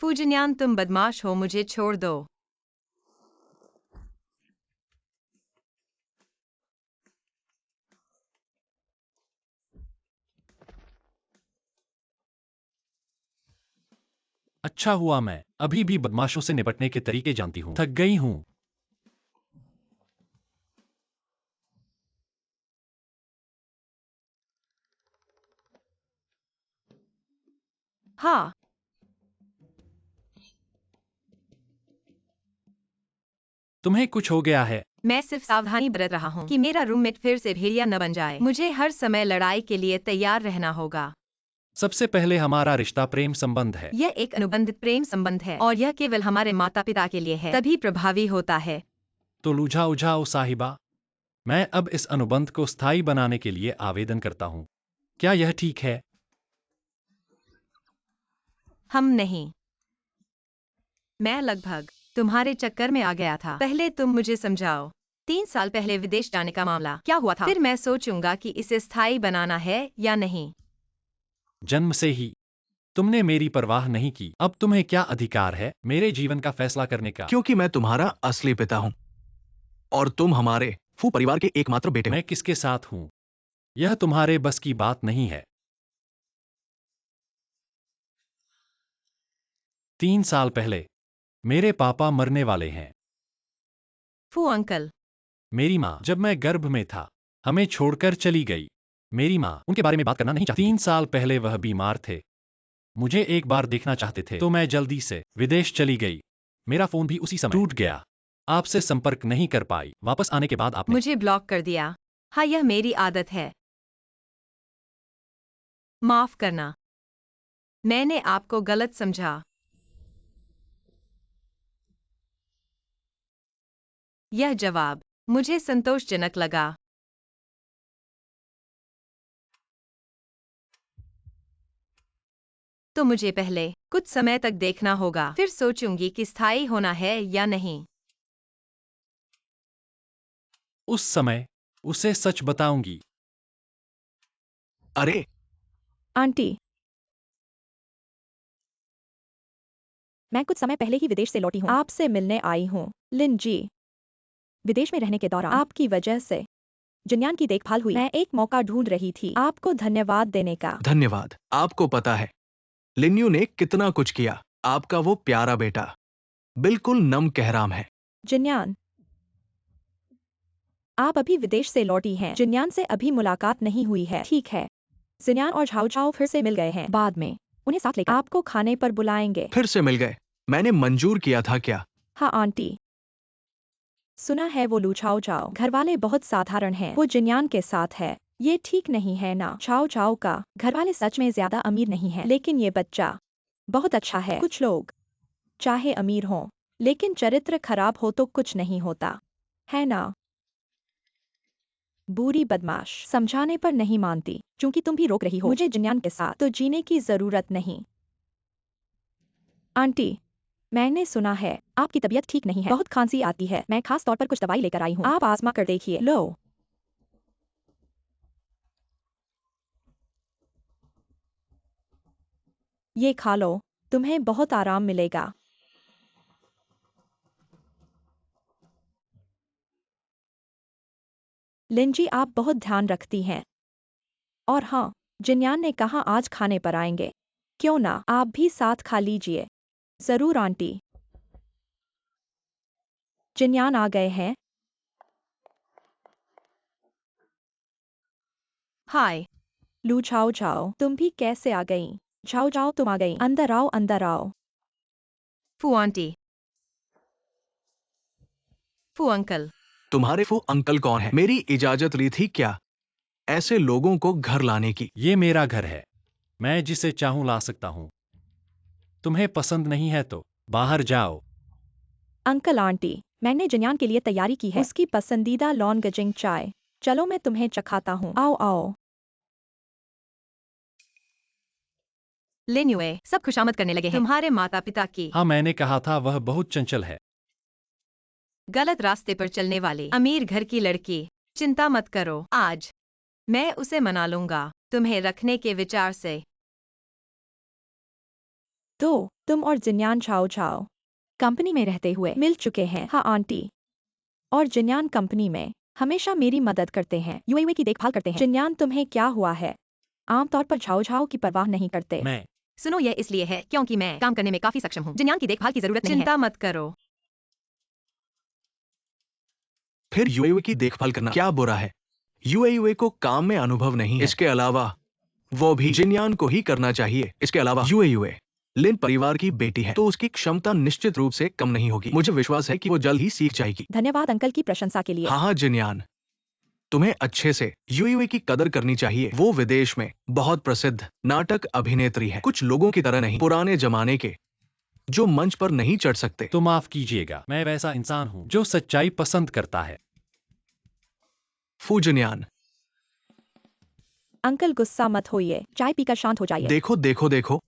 पूजन्यान, तुम बदमाश हो, मुझे छोड़ दो। अच्छा हुआ मैं अभी भी बदमाशों से निपटने के तरीके जानती हूँ। थक गई हूँ। हाँ, तुम्हें कुछ हो गया है। मैं सिर्फ सावधानी बरत रहा हूँ कि मेरा रूममेट फिर से भेड़िया न बन जाए। मुझे हर समय लड़ाई के लिए तैयार रहना होगा। सबसे पहले हमारा रिश्ता प्रेम संबंध है। यह एक अनुबंधित प्रेम संबंध है और यह केवल हमारे माता पिता के लिए है, तभी प्रभावी होता है। तो लुझाओ जाओ साहिबा, मैं अब इस अनुबंध को स्थायी बनाने के लिए आवेदन करता हूँ। क्या यह ठीक है? हम नहीं। मैं लगभग तुम्हारे चक्कर में आ गया था। पहले तुम मुझे समझाओ। 3 साल पहले विदेश जाने का मामला क्या हुआ था? फिर मैं सोचूंगा कि इसे स्थायी बनाना है या नहीं। जन्म से ही तुमने मेरी परवाह नहीं की। अब तुम्हें क्या अधिकार है मेरे जीवन का फैसला करने का? क्योंकि मैं तुम्हारा असली पिता हूं और तुम हमारे फू परिवार के एकमात्र बेटे हो। मैं किसके साथ हूँ यह तुम्हारे बस की बात नहीं है। 3 साल पहले मेरे पापा मरने वाले हैं। फू अंकल। मेरी माँ जब मैं गर्भ में था हमें छोड़कर चली गई। मेरी माँ उनके बारे में बात करना नहीं चाहती। 3 साल पहले वह बीमार थे, मुझे एक बार देखना चाहते थे तो मैं जल्दी से विदेश चली गई। मेरा फोन भी उसी समय टूट गया। आपसे संपर्क नहीं कर पाई। वापस आने के बाद आपने मुझे ब्लॉक कर दिया। हाँ, यह मेरी आदत है। माफ करना, मैंने आपको गलत समझा। यह जवाब मुझे संतोषजनक लगा। तो मुझे पहले कुछ समय तक देखना होगा, फिर सोचूंगी कि स्थायी होना है या नहीं। उस समय उसे सच बताऊंगी। अरे, आंटी, मैं कुछ समय पहले ही विदेश से लौटी हूँ। आपसे मिलने आई हूँ। लिन जी, विदेश में रहने के दौरान आपकी वजह से जिन्यान की देखभाल हुई। मैं एक मौका ढूंढ रही थी आपको धन्यवाद देने का। धन्यवाद। आपको पता है लिन्यू ने कितना कुछ किया। आपका वो प्यारा बेटा बिल्कुल नम कहराम है। जिन्यान, आप अभी विदेश से लौटी हैं। जिन्यान से अभी मुलाकात नहीं हुई है, ठीक है? जिन्यान और झाओ झाओ फिर से मिल गए हैं। बाद में उन्हें साथ लेकर आपको खाने पर बुलाएंगे। फिर से मिल गए? मैंने मंजूर किया था क्या? हाँ आंटी, सुना है वो लू छाओ जाओ घर वाले बहुत साधारण हैं। वो जिन्यान के साथ है। ये ठीक नहीं है ना? छाओ छाओ का घर वाले सच में ज्यादा अमीर नहीं है, लेकिन ये बच्चा बहुत अच्छा है। कुछ लोग चाहे अमीर हों लेकिन चरित्र खराब हो तो कुछ नहीं होता, है ना? बुरी बदमाश समझाने पर नहीं मानती। चूंकि तुम भी रोक रही हो मुझे जिन्यान के साथ, तो जीने की जरूरत नहीं। आंटी, मैंने सुना है आपकी तबीयत ठीक नहीं है, बहुत खांसी आती है। मैं खास तौर पर कुछ दवाई लेकर आई हूँ, आप आजमा कर देखिए। लो, ये खा लो, तुम्हें बहुत आराम मिलेगा। लिंजी, आप बहुत ध्यान रखती हैं। और हाँ, जिन्यान ने कहा आज खाने पर आएंगे। क्यों ना आप भी साथ खा लीजिए। जरूर आंटी। जिन्यान आ गए हैं। हाय। लू झाओ झाओ, तुम भी कैसे आ गई? झाओ झाओ, तुम आ गई। अंदर आओ, अंदर आओ। फू आंटी। फू अंकल। तुम्हारे वो अंकल कौन है? मेरी इजाजत ली थी क्या ऐसे लोगों को घर लाने की? ये मेरा घर है, मैं जिसे चाहूं ला सकता हूं। तुम्हें पसंद नहीं है तो बाहर जाओ। अंकल आंटी, मैंने जिन्यान के लिए तैयारी की है, उसकी पसंदीदा लॉन गजिंग चाय। चलो मैं तुम्हें चखाता हूँ, आओ आओ। लिन युए, सब खुशामद करने लगे हैं तुम्हारे माता पिता की। हाँ, मैंने कहा था वह बहुत चंचल है। गलत रास्ते पर चलने वाली अमीर घर की लड़की। चिंता मत करो, आज मैं उसे मना लूंगा तुम्हें रखने के विचार से। तो तुम और जिन्यान झाओ झाओ कंपनी में रहते हुए मिल चुके हैं? हाँ आंटी, और जिन्यान कंपनी में हमेशा मेरी मदद करते हैं, यूएई की देखभाल करते हैं। जिन्यान, तुम्हें क्या हुआ है? आमतौर पर झाओ झाओ की परवाह नहीं करते। मैं सुनो, यह इसलिए है क्योंकि मैं काम करने में काफी सक्षम हूँ। जिन्यान की देखभाल की जरूरत नहीं है। चिंता मत करो। फिर यूएई की देखभाल करना क्या बुरा है? यूएई को काम में अनुभव नहीं है, इसके अलावा वो भी जिन्यान को ही करना चाहिए। इसके अलावा यूएई लिन परिवार की बेटी है तो उसकी क्षमता निश्चित रूप से कम नहीं होगी। मुझे विश्वास है कि वो जल्द ही सीख जाएगी। धन्यवाद अंकल की प्रशंसा के लिए। हाँ हाँ जिन्यान, तुम्हें अच्छे से यूएई की कदर करनी चाहिए। वो विदेश में बहुत प्रसिद्ध नाटक अभिनेत्री है, कुछ लोगों की तरह नहीं, पुराने जमाने के जो मंच पर नहीं चढ़ सकते। तो माफ कीजिएगा, मैं वैसा इंसान हूं जो सच्चाई पसंद करता है। फू जिन्यान, अंकल गुस्सा मत होइए, चाय पीकर शांत हो जाइए। देखो देखो देखो,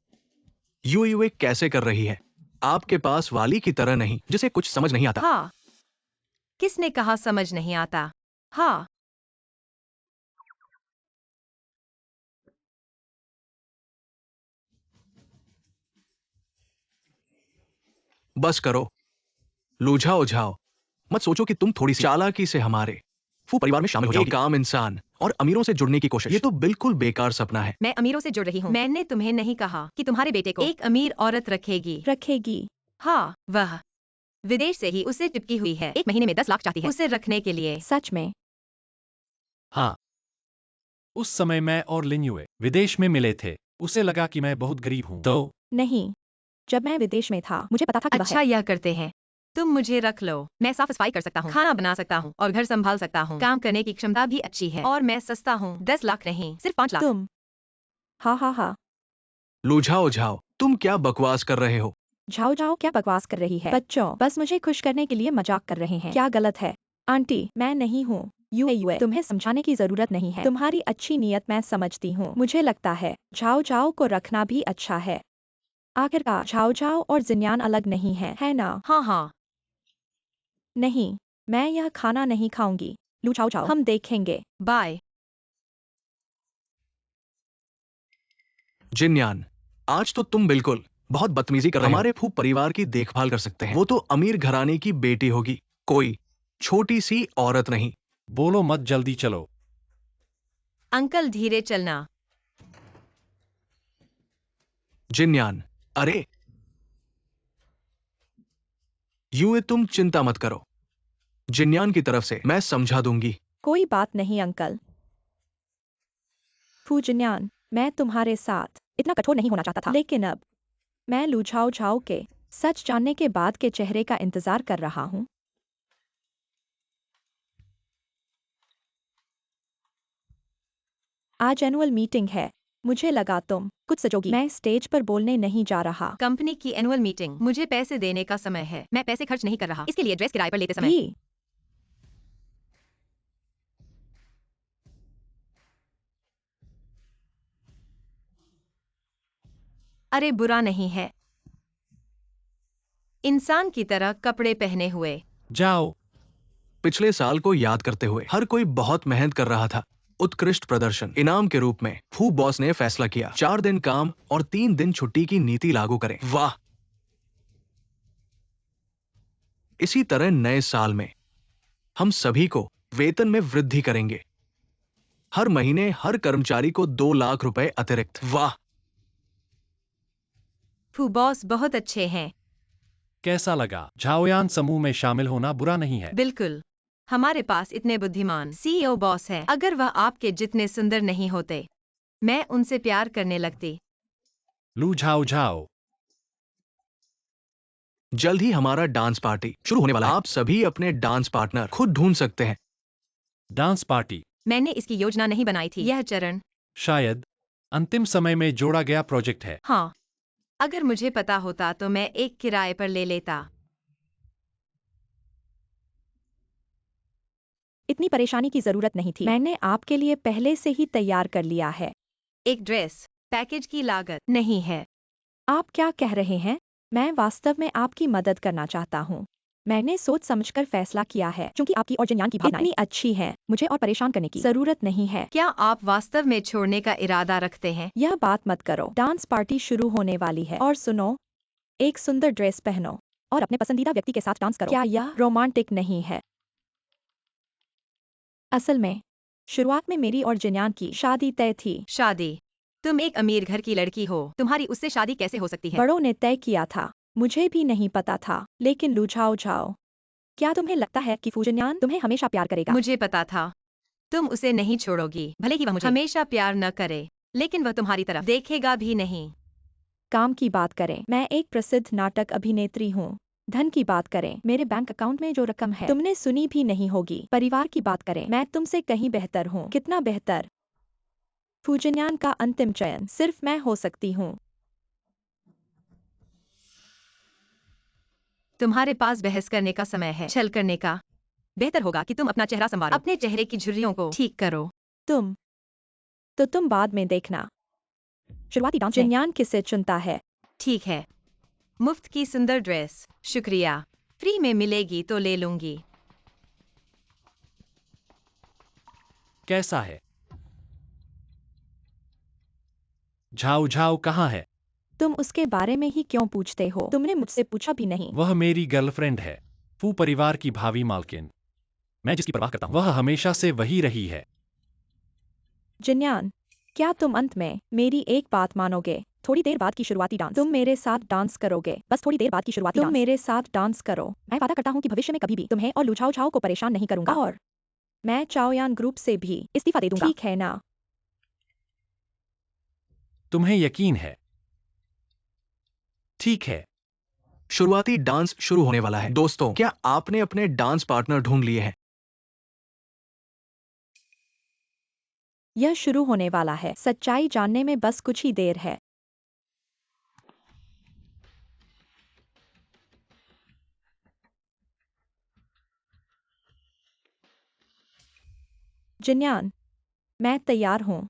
यूएई कैसे कर रही है। आपके पास वाली की तरह नहीं जिसे कुछ समझ नहीं आता। हाँ, किसने कहा समझ नहीं आता? हाँ, बस करो, लूझाओ झाओ, मत सोचो कि तुम थोड़ी सी चालाकी से हमारे फू परिवार में शामिल हो जाओगे। एक आम इंसान और अमीरों से जुड़ने की कोशिश, ये तो बिल्कुल बेकार सपना है। मैं अमीरों से जुड़ रही हूँ। मैंने तुम्हें नहीं कहा कि तुम्हारे बेटे को एक अमीर औरत रखेगी। रखेगी? हाँ, वह विदेश से ही उसे चिपकी हुई है। 1 महीने में 10 लाख चाहती है उसे रखने के लिए। सच में? हाँ, उस समय मैं और लिन युए विदेश में मिले थे। उसे लगा कि मैं बहुत गरीब हूं, तो नहीं, जब मैं विदेश में था मुझे पता था कि वह अच्छा, यह करते हैं। तुम मुझे रख लो, मैं साफ सफाई कर सकता हूँ, खाना बना सकता हूँ और घर संभाल सकता हूँ। काम करने की क्षमता भी अच्छी है और मैं सस्ता हूँ। 10 लाख नहीं, सिर्फ 5 लाख। तुम। हाँ हाँ हाँ। लूझाओ झाओ, तुम क्या बकवास कर रहे हो? झाओ झाओ क्या बकवास कर रही है? बच्चों, बस मुझे खुश करने के लिए मजाक कर रहे हैं, क्या गलत है? आंटी, मैं नहीं हूँ। यूए, तुम्हें समझाने की जरूरत नहीं है, तुम्हारी अच्छी नीयत मैं समझती हूँ। मुझे लगता है झाओ झाओ को रखना भी अच्छा है। आखिरकार झाओ झाओ और जिन्यान अलग नहीं है ना? हाँ हाँ, नहीं, मैं यह खाना नहीं खाऊंगी। लू झाओ झाओ, हम देखेंगे। बाय। जिन्यान, आज तो तुम बिल्कुल बहुत बदतमीजी कर रहे हो। हमारे फू परिवार की देखभाल कर सकते हैं, वो तो अमीर घराने की बेटी होगी, कोई छोटी सी औरत नहीं। बोलो मत, जल्दी चलो। अंकल धीरे चलना। जिन्यान, अरे यूए तुम चिंता मत करो, जिन्यान की तरफ से मैं समझा दूंगी। कोई बात नहीं अंकल। फू जिन्यान, मैं तुम्हारे साथ इतना कठोर नहीं होना चाहता था, लेकिन अब मैं लू झाओ झाओ के सच जानने के बाद के चेहरे का इंतजार कर रहा हूँ। आज एनुअल मीटिंग है, मुझे लगा तुम कुछ सजोगी। मैं स्टेज पर बोलने नहीं जा रहा। कंपनी की एनुअल मीटिंग, मुझे पैसे देने का समय है। मैं पैसे खर्च नहीं कर रहा, इसके लिए ड्रेस किराए पर लेते समय। भी अरे बुरा नहीं है, इंसान की तरह कपड़े पहने हुए। जाओ। पिछले साल को याद करते हुए हर कोई बहुत मेहनत कर रहा था। उत्कृष्ट प्रदर्शन इनाम के रूप में फू बॉस ने फैसला किया 4 दिन काम और 3 दिन छुट्टी की नीति लागू करें। वाह! इसी तरह नए साल में हम सभी को वेतन में वृद्धि करेंगे। हर महीने हर कर्मचारी को 2 लाख रुपए अतिरिक्त। वाह! फू बॉस बहुत अच्छे हैं। कैसा लगा? झाओयान समूह में शामिल होना बुरा नहीं है। बिल्कुल। हमारे पास इतने बुद्धिमान सीईओ बॉस हैं। अगर वह आपके जितने सुंदर नहीं होते, मैं उनसे प्यार करने लगती। लू झाओ झाओ। जल्द ही हमारा डांस पार्टी शुरू होने वाला है। आप सभी अपने डांस पार्टनर खुद ढूंढ सकते हैं। Dance party. मैंने इसकी योजना नहीं बनाई थी। यह चरण, शायद अंतिम समय में जोड़ा गया प्रोजेक्ट है। हाँ, अगर मुझे पता होता तो मैं एक किराए पर ले लेता। इतनी परेशानी की जरूरत नहीं थी। मैंने आपके लिए पहले से ही तैयार कर लिया है। एक ड्रेस पैकेज की लागत नहीं है। आप क्या कह रहे हैं? मैं वास्तव में आपकी मदद करना चाहता हूँ। मैंने सोच समझकर फैसला किया है, क्योंकि आपकी और जिनयान की भावनाएं इतनी अच्छी हैं, मुझे और परेशान करने की जरूरत नहीं है। क्या आप वास्तव में छोड़ने का इरादा रखते हैं? यह बात मत करो। डांस पार्टी शुरू होने वाली है और सुनो, एक सुंदर ड्रेस पहनो और अपने पसंदीदा व्यक्ति के साथ डांस करो। क्या यह रोमांटिक नहीं है? असल में शुरुआत में मेरी और जिनयान की शादी तय थी। शादी? तुम एक अमीर घर की लड़की हो, तुम्हारी उससे शादी कैसे हो सकती है? बड़ों ने तय किया था, मुझे भी नहीं पता था, लेकिन लुझाओ जाओ। क्या तुम्हें लगता है कि फूजन्यान तुम्हें हमेशा प्यार करेगा? मुझे पता था तुम उसे नहीं छोड़ोगी, भले ही वह मुझे हमेशा प्यार न करे, लेकिन वह तुम्हारी तरफ देखेगा भी नहीं। काम की बात करें, मैं एक प्रसिद्ध नाटक अभिनेत्री हूँ। धन की बात करें, मेरे बैंक अकाउंट में जो रकम है तुमने सुनी भी नहीं होगी। परिवार की बात करें, मैं तुमसे कहीं बेहतर हूँ। कितना बेहतर? फूजन्यान का अंतिम चयन सिर्फ मैं हो सकती हूँ। तुम्हारे पास बहस करने का समय है, छल करने का। बेहतर होगा कि तुम अपना चेहरा संवारो, अपने चेहरे की झुर्रियों को ठीक करो। तुम बाद में देखना। शुरुआती डांस जिनयान किसे चुनता है? ठीक है, मुफ्त की सुंदर ड्रेस, शुक्रिया। फ्री में मिलेगी तो ले लूंगी। कैसा है? झाओ झाओ कहाँ है? तुम उसके बारे में ही क्यों पूछते हो? तुमने मुझसे पूछा भी नहीं। वह मेरी गर्लफ्रेंड है, फू परिवार की भावी मालकिन। मैं जिसकी परवाह करता हूँ वह हमेशा से वही रही है। जिनयान, क्या तुम अंत में मेरी एक बात मानोगे? थोड़ी देर बाद की शुरुआती डांस तुम मेरे साथ डांस करोगे। बस थोड़ी देर बाद की शुरुआती डांस तुम मेरे साथ डांस करो। मैं वादा करता हूँ कि भविष्य में कभी भी तुम्हें और लुझाओ झाओ को परेशान नहीं करूंगा, और मैं चाओयान ग्रुप से भी इस्तीफा दे दूंगा। ठीक है ना? तुम्हें यकीन है? ठीक है। शुरुआती डांस शुरू होने वाला है। दोस्तों, क्या आपने अपने डांस पार्टनर ढूंढ लिए हैं? यह शुरू होने वाला है। सच्चाई जानने में बस कुछ ही देर है। जिनयान, मैं तैयार हूँ।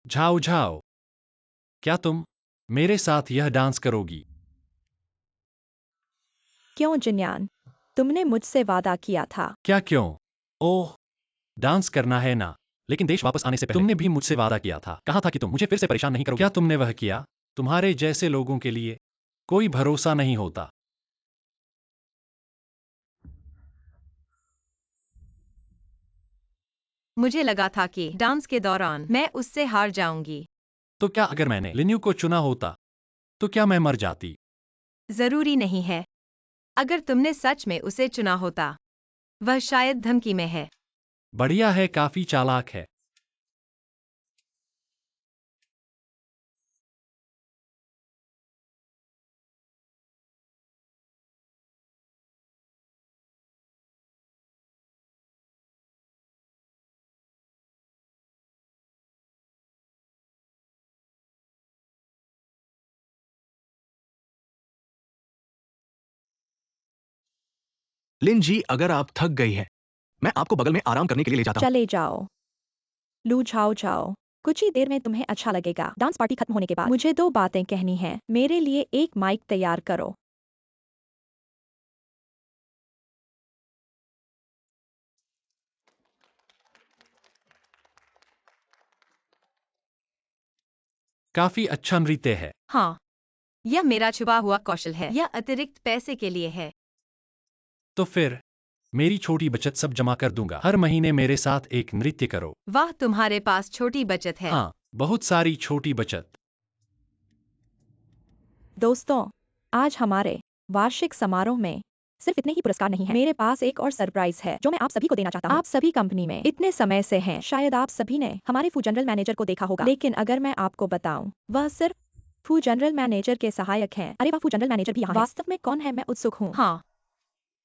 झाओ झाओ, क्या तुम मेरे साथ यह डांस करोगी? क्यों जिनयान? तुमने मुझसे वादा किया था। क्या क्यों? ओह, डांस करना है ना? लेकिन देश वापस आने से पहले तुमने भी मुझसे वादा किया था, कहा था कि तुम मुझे फिर से परेशान नहीं करोगे। क्या तुमने वह किया? तुम्हारे जैसे लोगों के लिए कोई भरोसा नहीं होता। मुझे लगा था कि डांस के दौरान मैं उससे हार जाऊंगी। तो क्या अगर मैंने लिन्यू को चुना होता तो क्या मैं मर जाती? जरूरी नहीं है। अगर तुमने सच में उसे चुना होता, वह शायद धमकी में है। बढ़िया है, काफी चालाक है। लिन जी, अगर आप थक गई हैं, मैं आपको बगल में आराम करने के लिए ले जाता हूँ। चले जाओ। लुझाओ जाओ। कुछ ही देर में तुम्हें अच्छा लगेगा। डांस पार्टी खत्म होने के बाद मुझे दो बातें कहनी हैं। मेरे लिए एक माइक तैयार करो। काफी अच्छा नृत्य है। हाँ, यह मेरा छुपा हुआ कौशल है। यह अतिरिक्त पैसे के लिए है। तो फिर मेरी छोटी बचत सब जमा कर दूंगा। हर महीने मेरे साथ एक नृत्य करो। वाह, तुम्हारे पास छोटी बचत है। हाँ, बहुत सारी छोटी बचत। दोस्तों, आज हमारे वार्षिक समारोह में सिर्फ इतने ही पुरस्कार नहीं है, मेरे पास एक और सरप्राइज है जो मैं आप सभी को देना चाहता हूँ। आप सभी कंपनी में इतने समय से हैं, शायद आप सभी ने हमारे फूड जनरल मैनेजर को देखा होगा, लेकिन अगर मैं आपको बताऊं, वह सिर्फ फूड जनरल मैनेजर के सहायक हैं। अरे वाह, फूड जनरल मैनेजर भी यहाँ है। वास्तव में कौन है, मैं उत्सुक हूँ। हाँ,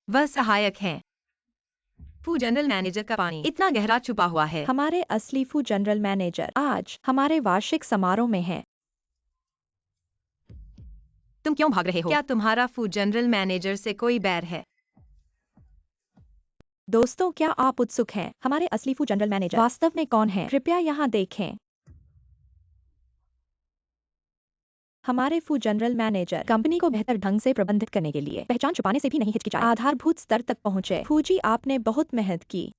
वह सहायक हैं। फूड जनरल मैनेजर का पानी इतना गहरा छुपा हुआ है। हमारे असली फूड जनरल मैनेजर आज हमारे वार्षिक समारोह में हैं। तुम क्यों भाग रहे हो? क्या तुम्हारा फूड जनरल मैनेजर से कोई बैर है? दोस्तों, क्या आप उत्सुक हैं? हमारे असली फूड जनरल मैनेजर वास्तव में कौन है? कृपया यहाँ देखें। हमारे फूड जनरल मैनेजर कंपनी को बेहतर ढंग से प्रबंधित करने के लिए पहचान छुपाने से भी नहीं हिचकिचाए, आधारभूत स्तर तक पहुंचे। फूजी, आपने बहुत मेहनत की।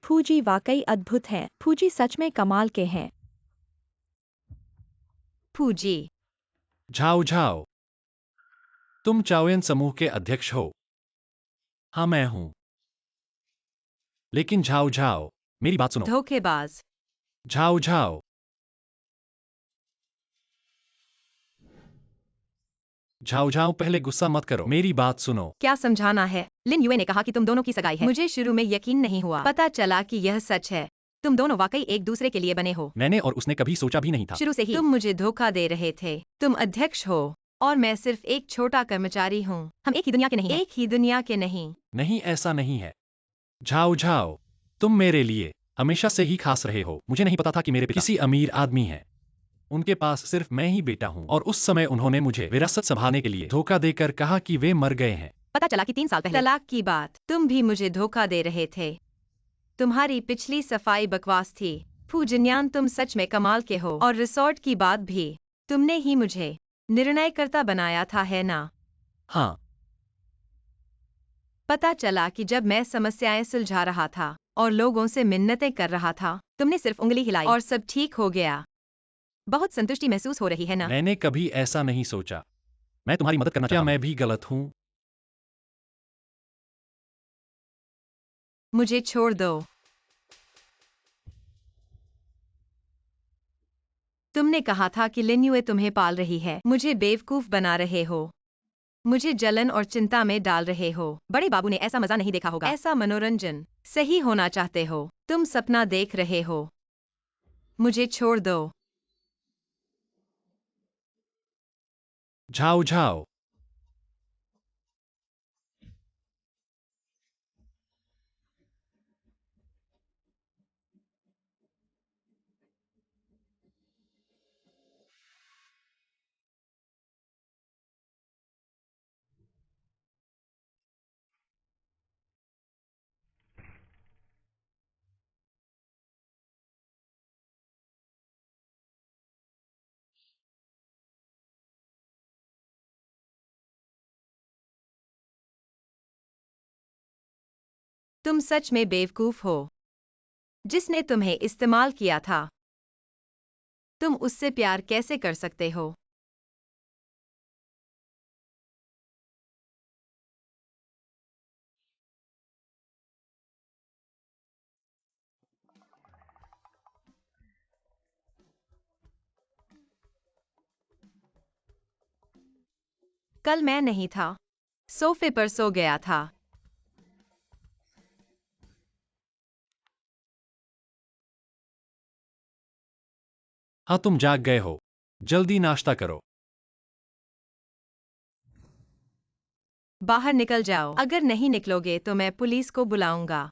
फूजी वाकई अद्भुत हैं। फूजी सच में कमाल के हैं। फूजी, झाओ झाओ, तुम चाओयन समूह के अध्यक्ष हो। हाँ, मैं हूं। लेकिन झाओ झाओ, मेरी बात सुनो। धोखेबाज। झाओ झाओ, झाओ झाओ, पहले गुस्सा मत करो, मेरी बात सुनो। क्या समझाना है? लिन युए ने कहा कि तुम दोनों की सगाई है। मुझे शुरू में यकीन नहीं हुआ, पता चला कि यह सच है। तुम दोनों वाकई एक दूसरे के लिए बने हो। मैंने और उसने कभी सोचा भी नहीं था। शुरू से ही तुम मुझे धोखा दे रहे थे। तुम अध्यक्ष हो और मैं सिर्फ एक छोटा कर्मचारी हूँ। हम एक ही दुनिया के नहीं हैं। एक ही दुनिया के नहीं। नहीं, ऐसा नहीं है। झाओ झाओ, तुम मेरे लिए हमेशा से ही खास रहे हो। मुझे नहीं पता था कि मेरे पिता किसी अमीर आदमी हैं। उनके पास सिर्फ मैं ही बेटा हूँ, और उस समय उन्होंने मुझे विरासत संभालने के लिए धोखा देकर कहा कि वे मर गए हैं। पता चला कि 3 साल पहले तलाक की बात। तुम भी मुझे धोखा दे रहे थे। तुम्हारी पिछली सफाई बकवास थी। फूजिन्यान, तुम सच में कमाल के हो। और रिसोर्ट की बात भी तुमने ही मुझे निर्णयकर्ता बनाया था, है ना? हाँ, पता चला कि जब मैं समस्याएं सुलझा रहा था और लोगों से मिन्नतें कर रहा था, तुमने सिर्फ उंगली हिलाई और सब ठीक हो गया। बहुत संतुष्टि महसूस हो रही है ना? मैंने कभी ऐसा नहीं सोचा। मैं तुम्हारी मदद करना चाहता हूँ। क्या मैं भी गलत हूँ? मुझे छोड़ दो। तुमने कहा था कि लिन युए तुम्हें पाल रही है। मुझे बेवकूफ बना रहे हो। मुझे जलन और चिंता में डाल रहे हो। बड़े बाबू ने ऐसा मजा नहीं देखा होगा। ऐसा मनोरंजन सही होना चाहते हो। तुम सपना देख रहे हो। मुझे छोड़ दो। झाओ झाओ, तुम सच में बेवकूफ हो। जिसने तुम्हें इस्तेमाल किया था, तुम उससे प्यार कैसे कर सकते हो? कल मैं नहीं था। सोफे पर सो गया था। हाँ, तुम जाग गए हो। जल्दी नाश्ता करो। बाहर निकल जाओ। अगर नहीं निकलोगे तो मैं पुलिस को बुलाऊंगा।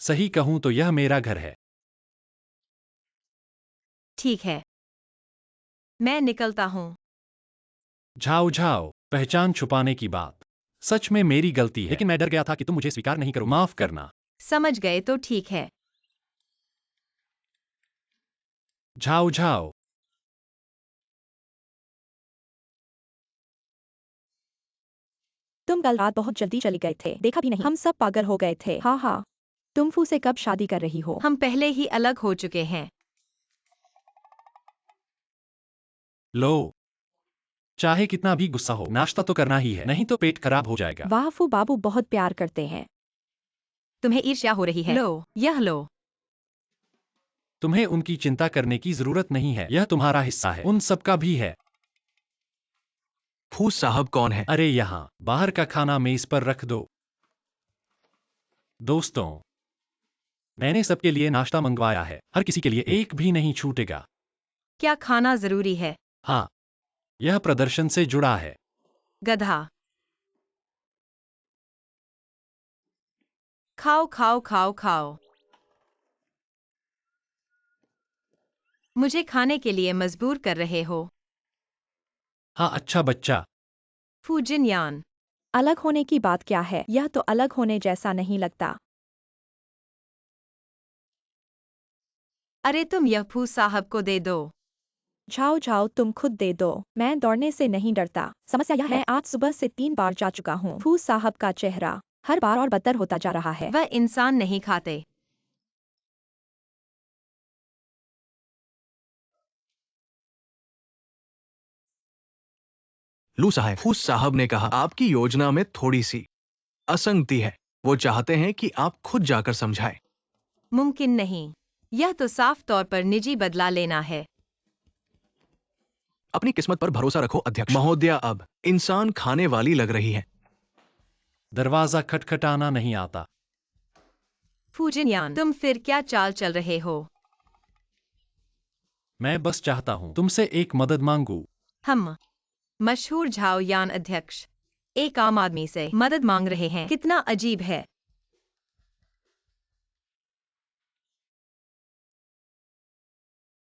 सही कहूँ तो यह मेरा घर है। ठीक है, मैं निकलता हूँ। झाओ झाओ, पहचान छुपाने की बात सच में मेरी गलती है, लेकिन मैं डर गया था कि तुम मुझे स्वीकार नहीं करो। माफ करना। समझ गए तो ठीक है। झाओ झाओ, तुम कल रात बहुत जल्दी चले गए थे, देखा भी नहीं। हम सब पागल हो गए थे। हाँ हाँ, तुम फू से कब शादी कर रही हो? हम पहले ही अलग हो चुके हैं। लो, चाहे कितना भी गुस्सा हो, नाश्ता तो करना ही है, नहीं तो पेट खराब हो जाएगा। वाह, फू बाबू बहुत प्यार करते हैं। तुम्हें ईर्ष्या हो रही है। लो, यह लो। तुम्हें उनकी चिंता करने की जरूरत नहीं है, यह तुम्हारा हिस्सा है, उन सबका भी है। फू साहब कौन है? अरे यहाँ बाहर का खाना मेज पर रख दो। दोस्तों, मैंने सबके लिए नाश्ता मंगवाया है, हर किसी के लिए एक भी नहीं छूटेगा। क्या खाना जरूरी है? हाँ, यह प्रदर्शन से जुड़ा है। गधा। खाओ खाओ खाओ खाओ। मुझे खाने के लिए मजबूर कर रहे हो। हाँ, अच्छा बच्चा। फू जिनयान। अलग होने की बात क्या है? यह तो अलग होने जैसा नहीं लगता। अरे तुम यह फू साहब को दे दो। जाओ जाओ, तुम खुद दे दो। मैं दौड़ने से नहीं डरता। समस्या यह है, मैं आज सुबह से 3 बार जा चुका हूँ। फू साहब का चेहरा हर बार और बदतर होता जा रहा है। वह इंसान नहीं खाते। लू साहब, फू साहब ने कहा आपकी योजना में थोड़ी सी असंगति है। वो चाहते हैं कि आप खुद जाकर समझाएं। मुमकिन नहीं। यह तो साफ तौर पर निजी बदला लेना है। अपनी किस्मत पर भरोसा रखो अध्यक्ष महोदया। अब इंसान खाने वाली लग रही है। दरवाजा खटखटाना नहीं आता। फू जिनयान, तुम फिर क्या चाल चल रहे हो? मैं बस चाहता हूँ तुमसे एक मदद मांगू। हम मशहूर झाओयान अध्यक्ष एक आम आदमी से मदद मांग रहे हैं। कितना अजीब है।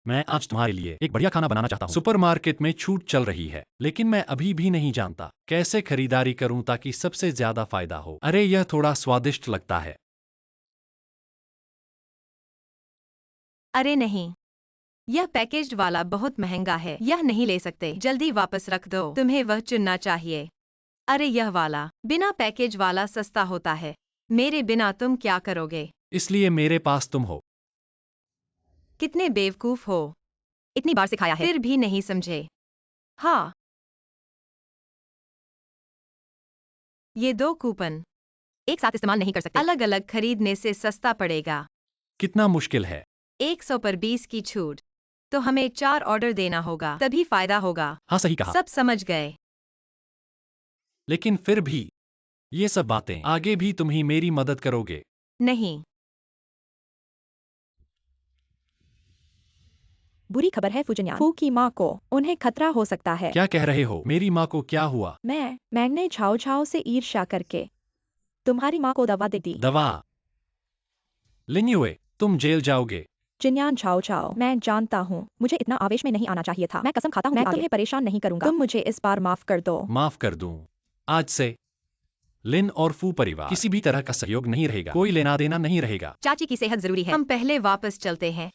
मैं आज तुम्हारे लिए एक बढ़िया खाना बनाना चाहता हूँ। सुपरमार्केट में छूट चल रही है, लेकिन मैं अभी भी नहीं जानता कैसे खरीदारी करूं ताकि सबसे ज्यादा फायदा हो। अरे यह थोड़ा स्वादिष्ट लगता है। अरे नहीं, यह पैकेज्ड वाला बहुत महंगा है। यह नहीं ले सकते। जल्दी वापस रख दो। तुम्हें वह चुनना चाहिए। अरे यह वाला बिना पैकेज वाला सस्ता होता है। मेरे बिना तुम क्या करोगे? इसलिए मेरे पास तुम हो। कितने बेवकूफ हो। इतनी बार सिखाया है फिर भी नहीं समझे। हाँ, ये 2 कूपन एक साथ इस्तेमाल नहीं कर सकते। अलग अलग खरीदने से सस्ता पड़ेगा। कितना मुश्किल है। 100 पर 20 की छूट। तो हमें 4 ऑर्डर देना होगा, तभी फायदा होगा। हाँ, सही कहा। सब समझ गए। लेकिन फिर भी ये सब बातें आगे भी तुम ही मेरी मदद करोगे। नहीं। बुरी खबर है फूजन्यान, फू की माँ को उन्हें खतरा हो सकता है। क्या कह रहे हो? मेरी माँ को क्या हुआ? मैंने झाओ झाओ से ईर्ष्या करके तुम्हारी माँ को दवा दे दी। दवा? लिन्युए, तुम जेल जाओगे। जिन्यान झाओ झाओ, मैं जानता हूँ मुझे इतना आवेश में नहीं आना चाहिए था। मैं कसम खाता हूँ मैं तुम्हें परेशान नहीं करूंगा। तुम मुझे इस बार माफ कर दो। माफ कर दूं। आज से लिन और फू परिवार किसी भी तरह का सहयोग नहीं रहेगा। कोई लेना देना नहीं रहेगा। चाची की सेहत जरूरी है। हम पहले वापस चलते हैं।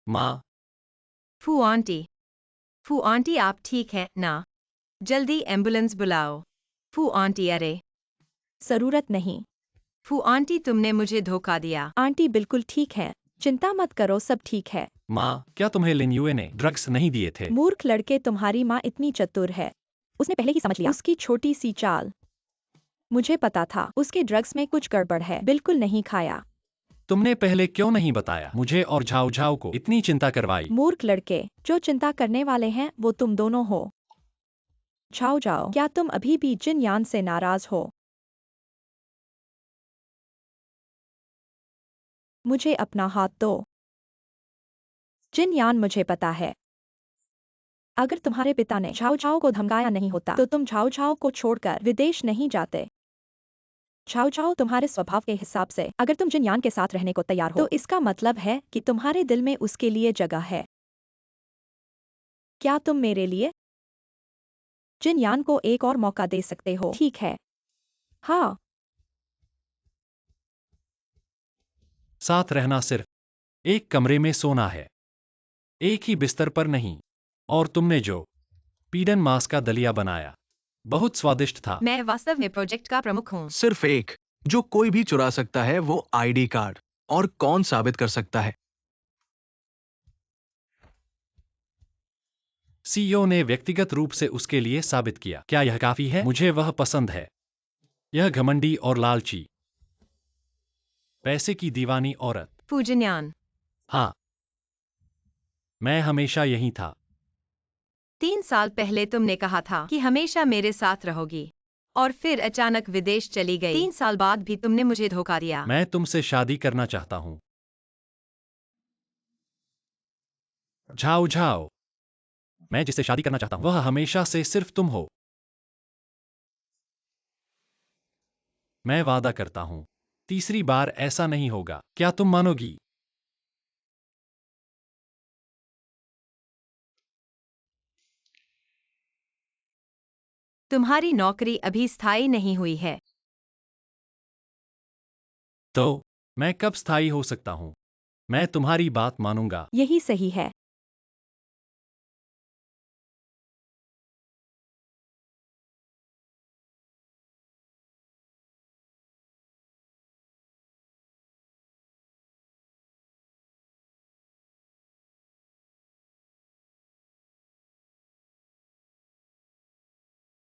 माँ, फू आंटी। फू आंटी आप ठीक हैं ना? जल्दी एम्बुलेंस बुलाओ। फू आंटी अरे। जरूरत नहीं। फू आंटी तुमने मुझे धोखा दिया। आंटी बिल्कुल ठीक है, चिंता मत करो, सब ठीक है। माँ, क्या तुम्हें लिन्युए ने ड्रग्स नहीं दिए थे? मूर्ख लड़के, तुम्हारी माँ इतनी चतुर है, उसने पहले ही समझ लिया। उसकी छोटी सी चाल। मुझे पता था उसके ड्रग्स में कुछ गड़बड़ है। बिल्कुल नहीं खाया। तुमने पहले क्यों नहीं बताया? मुझे और झाओ झाओ को इतनी चिंता करवाई। मूर्ख लड़के, जो चिंता करने वाले हैं वो तुम दोनों हो। जाओ जाओ, क्या तुम अभी भी जिनयान से नाराज हो? मुझे अपना हाथ दो। जिनयान, मुझे पता है अगर तुम्हारे पिता ने झाओ झाओ को धमकाया नहीं होता तो तुम झाओ झाओ को छोड़कर विदेश नहीं जाते। झाओ झाओ तुम्हारे स्वभाव के हिसाब से अगर तुम जिनयान के साथ रहने को तैयार हो तो इसका मतलब है कि तुम्हारे दिल में उसके लिए जगह है। क्या तुम मेरे लिए जिनयान को एक और मौका दे सकते हो? ठीक है। हाँ। साथ रहना सिर्फ एक कमरे में सोना है, एक ही बिस्तर पर नहीं। और तुमने जो पीडन मांस का दलिया बनाया, बहुत स्वादिष्ट था। मैं वास्तव में प्रोजेक्ट का प्रमुख हूँ। सिर्फ एक जो कोई भी चुरा सकता है वो आईडी कार्ड। और कौन साबित कर सकता है? सीईओ ने व्यक्तिगत रूप से उसके लिए साबित किया। क्या यह काफी है? मुझे वह पसंद है। यह घमंडी और लालची, पैसे की दीवानी औरत। फू जिनयान। हाँ, मैं हमेशा यही था। 3 साल पहले तुमने कहा था कि हमेशा मेरे साथ रहोगी और फिर अचानक विदेश चली गई। 3 साल बाद भी तुमने मुझे धोखा दिया। मैं तुमसे शादी करना चाहता हूँ। Zhao Zhao. मैं जिससे शादी करना चाहता हूँ वह हमेशा से सिर्फ तुम हो। मैं वादा करता हूँ तीसरी बार ऐसा नहीं होगा। क्या तुम मानोगी? तुम्हारी नौकरी अभी स्थायी नहीं हुई है। तो मैं कब स्थायी हो सकता हूँ? मैं तुम्हारी बात मानूंगा। यही सही है।